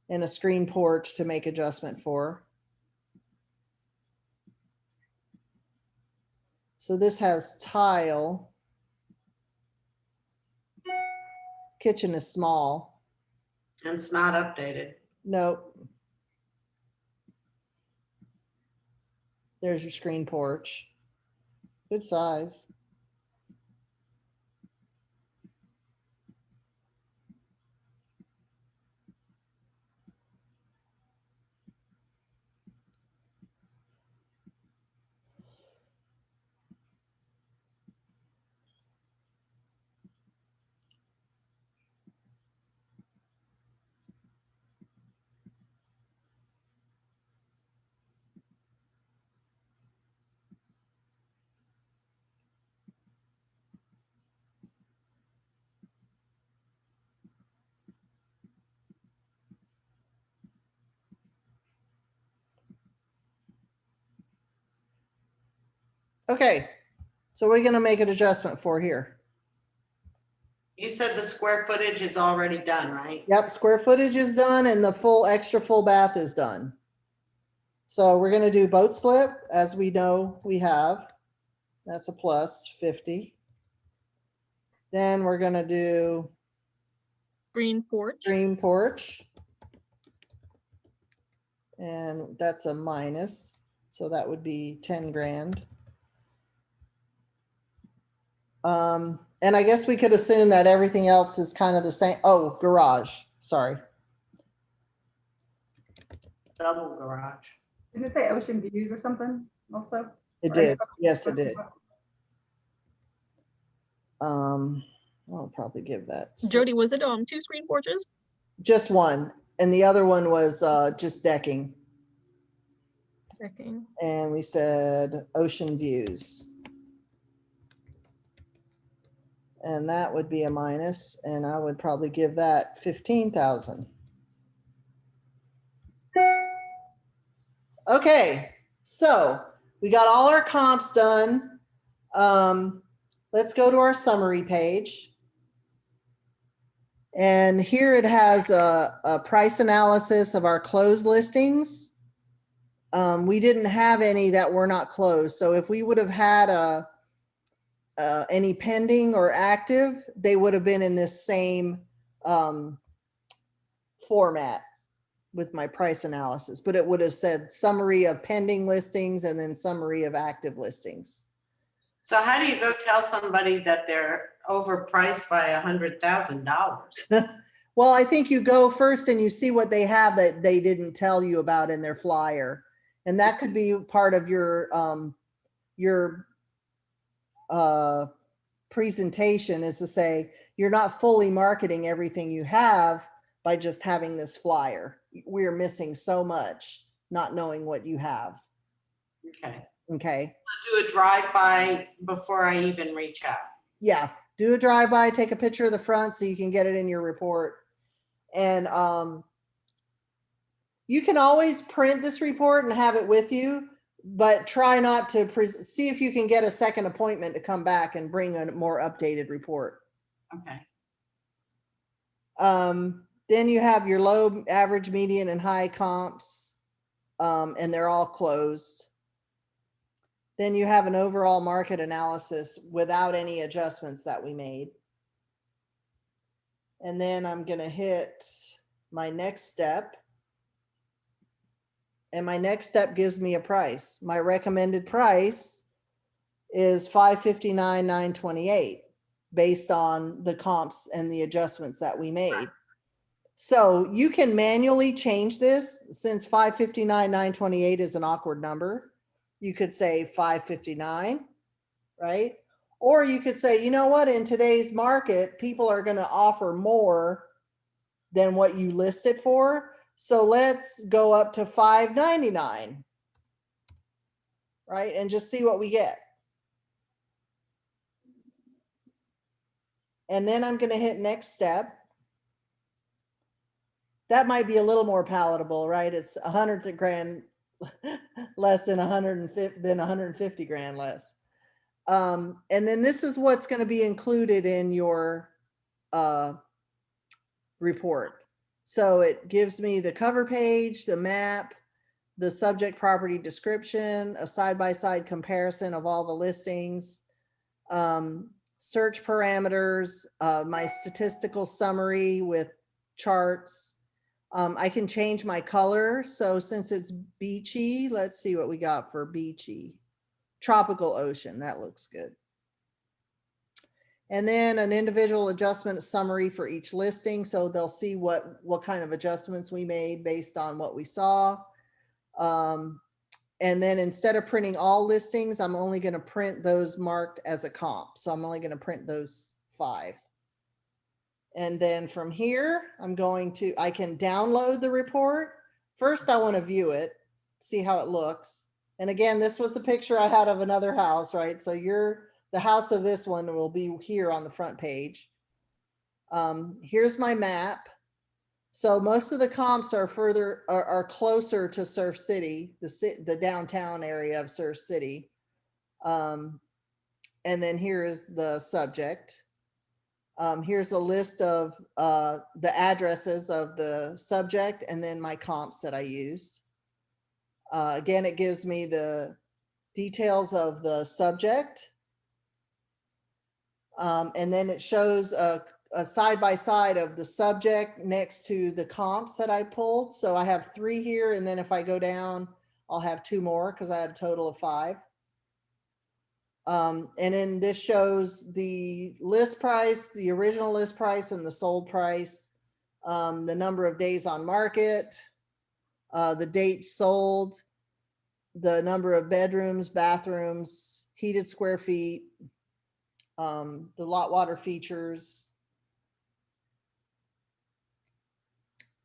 and a screen porch to make adjustment for. So this has tile. Kitchen is small. and it's not updated. Nope. There's your screen porch. Good size. Okay, so we're gonna make an adjustment for here. You said the square footage is already done, right? Yep, square footage is done and the extra full bath is done. So we're gonna do boat slip, as we know we have. That's a plus 50. Then we're gonna do Green porch. screen porch. And that's a minus, so that would be 10 grand. And I guess we could assume that everything else is kind of the same. Oh, garage, sorry. Double garage. Didn't it say ocean views or something also? It Or did, yes, it did. Oh, I'll probably give that. Jody, was it 2 screen porches? Just one, and the other one was just decking. Checking. And we said ocean views. And that would be a minus, and I would probably give that 15,000. Okay, so we got all our comps done. Let's go to our summary page. And here it has a price analysis of our closed listings. We didn't have any that were not closed. So if we would have had any pending or active, they would have been in this same format with my price analysis, but it would have said summary of pending listings and then summary of active listings. So how do you go tell somebody that they're overpriced by $100,000? Well, I think you go first and you see what they have that they didn't tell you about in their flyer. And that could be part of your presentation, is to say, you're not fully marketing everything you have by just having this flyer. We're missing so much, not knowing what you have. Okay. Okay. Do a drive-by before I even reach out. Yeah. Do a drive-by, take a picture of the front so you can get it in your report. And you can always print this report and have it with you, but try not to see if you can get a second appointment to come back and bring a more updated report. Okay. Then you have your low, average, median, and high comps, and they're all closed. Then you have an overall market analysis without any adjustments that we made. And then I'm going to hit my next step. And my next step gives me a price. My recommended price is $559,928 based on the comps and the adjustments that we made. So you can manually change this, since $559,928 is an awkward number. You could say $559, right? Or you could say, you know what, in today's market, people are going to offer more than what you listed for. So let's go up to $599, right? And just see what we get. And then I'm going to hit next step. That might be a little more palatable, right? It's 100 grand less than 150 grand less. And then this is what's going to be included in your report. So it gives me the cover page, the map, the subject property description, a side-by-side comparison of all the listings, search parameters, my statistical summary with charts. I can change my color. So since it's beachy, let's see what we got for beachy. Tropical ocean, that looks good. And then an individual adjustment summary for each listing. So they'll see what kind of adjustments we made based on what we saw. And then instead of printing all listings, I'm only going to print those marked as a comp. So I'm only going to print those 5. And then from here, I can download the report. First, I want to view it, see how it looks. And again, this was a picture I had of another house, right? So the house of this one will be here on the front page. Here's my map. So most of the comps are closer to Surf City, the downtown area of Surf City. And then here is the subject. Here's a list of the addresses of the subject and then my comps that I used. Again, it gives me the details of the subject. And then it shows a side-by-side of the subject next to the comps that I pulled. So I have 3 here. And then if I go down, I'll have 2 more because I had a total of 5. And then this shows the list price, the original list price and the sold price, the number of days on market, the date sold, the number of bedrooms, bathrooms, heated square feet, the lot water features,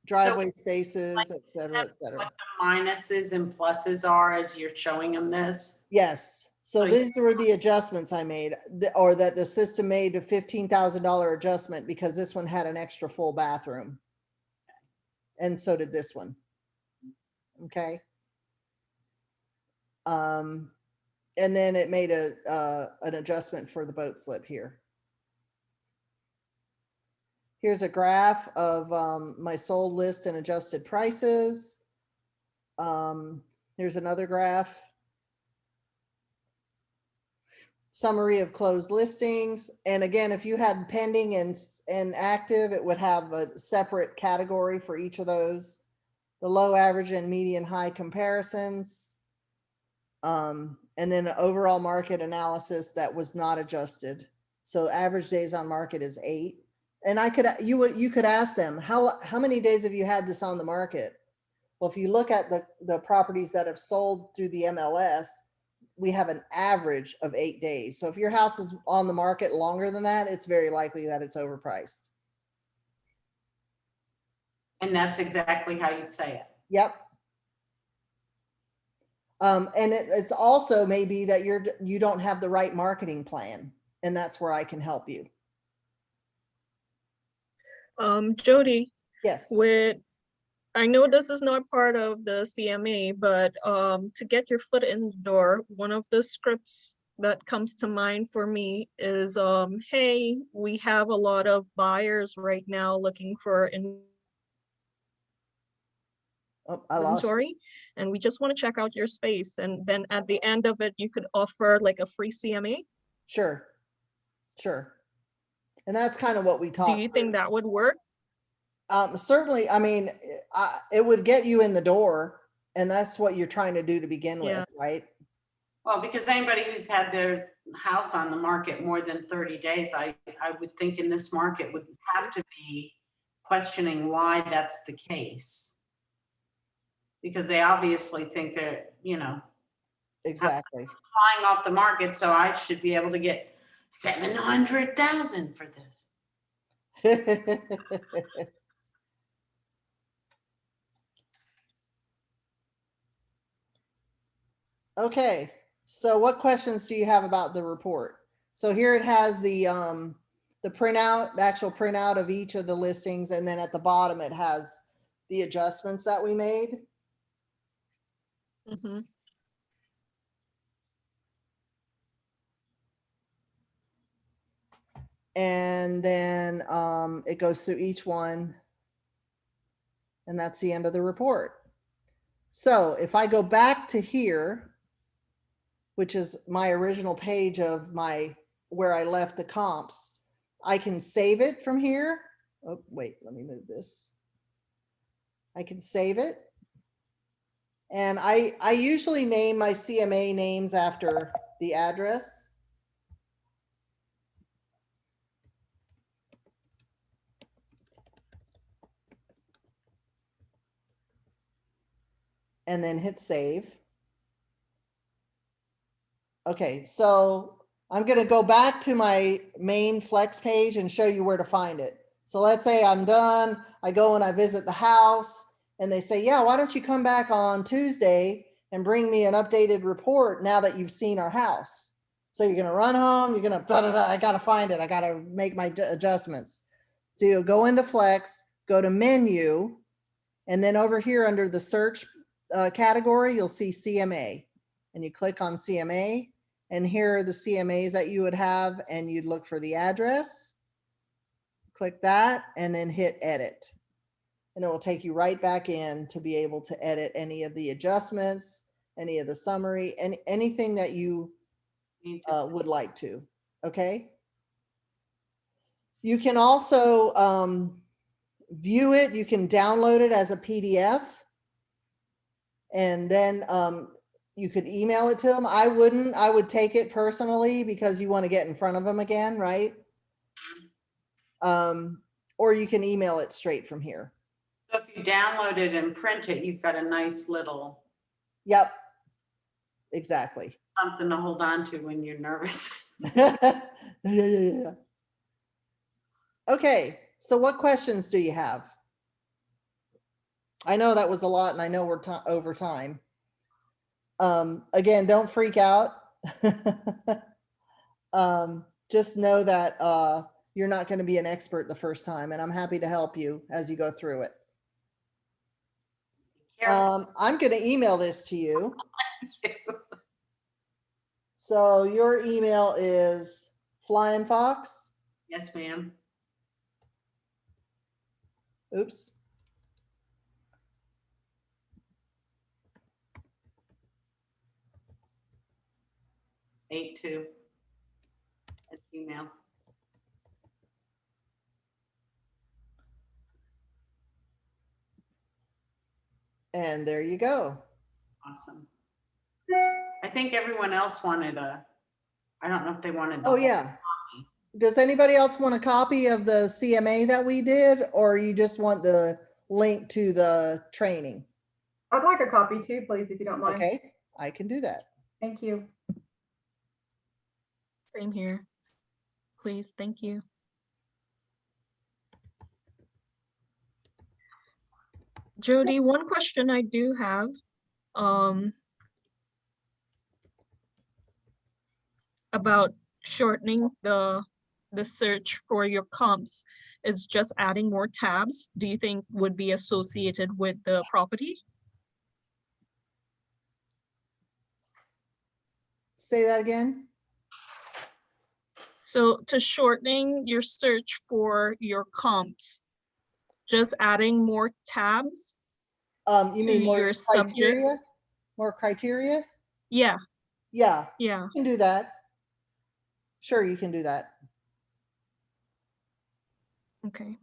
driveway spaces, et cetera, et cetera. What the minuses and pluses are as you're showing them this? Yes. So So these were the adjustments I made, or that the system made a $15,000 adjustment because this one had an extra full bathroom. And so did this one. Okay. And then it made an adjustment for the boat slip here. Here's a graph of my sold list and adjusted prices. Here's another graph. Summary of closed listings. And again, if you had pending and active, it would have a separate category for each of those. The low, average, and median high comparisons. And then an overall market analysis that was not adjusted. So average days on market is 8. And you could ask them, how many days have you had this on the market? Well, if you look at the properties that have sold through the MLS, we have an average of 8 days. So if your house is on the market longer than that, it's very likely that it's overpriced. And that's exactly how you'd say it. Yep. And it's also maybe that you don't have the right marketing plan, and that's where I can help you. Jody, Yes. I know this is not part of the CMA, but to get your foot in the door, one of the scripts that comes to mind for me is, hey, we have a lot of buyers right now looking for Oh, I lost. inventory, and we just want to check out your space. And then at the end of it, you could offer like a free CMA. Sure. Sure. And that's kind of what we Do talked. you think that would work? Certainly, I mean, it would get you in the door, and that's what you're trying to do to begin Yeah. with, right? Well, because anybody who's had their house on the market more than 30 days, I would think in this market would have to be questioning why that's the case. Because they obviously think they're, you know, Exactly. flying off the market, so I should be able to get 700,000 for this. Okay, so what questions do you have about the report? So here it has the printout, the actual printout of each of the listings, and then at the bottom it has the adjustments that we made. Mm-hmm. And then it goes through each one. And that's the end of the report. So if I go back to here, which is my original page of where I left the comps, I can save it from here. Oh, wait, let me move this. I can save it. And I usually name my CMA names after the address. And then hit save. Okay, so I'm going to go back to my main Flex page and show you where to find it. So let's say I'm done. I go and I visit the house and they say, yeah, why don't you come back on Tuesday and bring me an updated report now that you've seen our house? So you're going to run home. You're going to, I got to find it. I got to make my adjustments. So you'll go into Flex, go to menu, and then over here under the search category, you'll see CMA. And you click on CMA, and here are the CMAs that you would have, and you'd look for the address. Click that, and then hit edit. And it will take you right back in to be able to edit any of the adjustments, any of the summary, and anything that you would like to. Okay. You can also view it. You can download it as a PDF. And then you could email it to them. I wouldn't. I would take it personally because you want to get in front of them again, right? Or you can email it straight from here. So if you download it and print it, you've got a nice little Yep, exactly. something to hold on to when you're nervous. Yeah. Okay, so what questions do you have? I know that was a lot, and I know we're over time. Again, don't freak out. Just know that you're not going to be an expert the first time, and I'm happy to help you as you go through it. I'm going to email this to you. So your email is Flying Fox. Yes, ma'am. Oops. '82 at Gmail. And there you go. Awesome. I think everyone else wanted I don't know if they wanted the Oh, whole yeah. copy. Does anybody else want a copy of the CMA that we did, or you just want the link to the training? I'd like a copy too, please, if you don't mind. Okay, I can do that. Thank you. Same here. Please, thank you. Jody, one question I do have. About shortening the search for your comps, is just adding more tabs, do you think would be associated with the property? Say that again. So to shortening your search for your comps, just adding more tabs, You To mean more your subject? criteria? More criteria? Yeah, Yeah, yeah. you can do that. Sure, you can do that. Okay.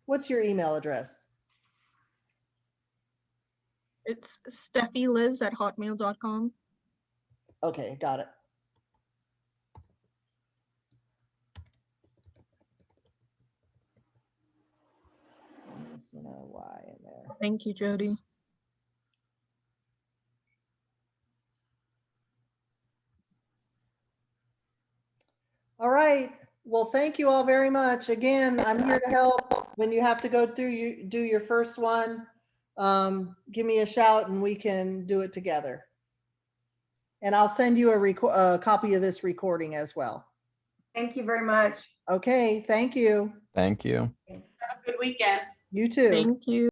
What's your email address? It's steffieliz@hotmail.com. Okay, got it. I'm missing a Y in there. Thank you, Jody. All right. Well, thank you all very much. Again, I'm here to help when you have to go through you do your first one. Give me a shout and we can do it together. And I'll send you a copy of this recording as well. Thank you very much. Okay, thank you. Thank you. Have a good weekend. You too. Thank you.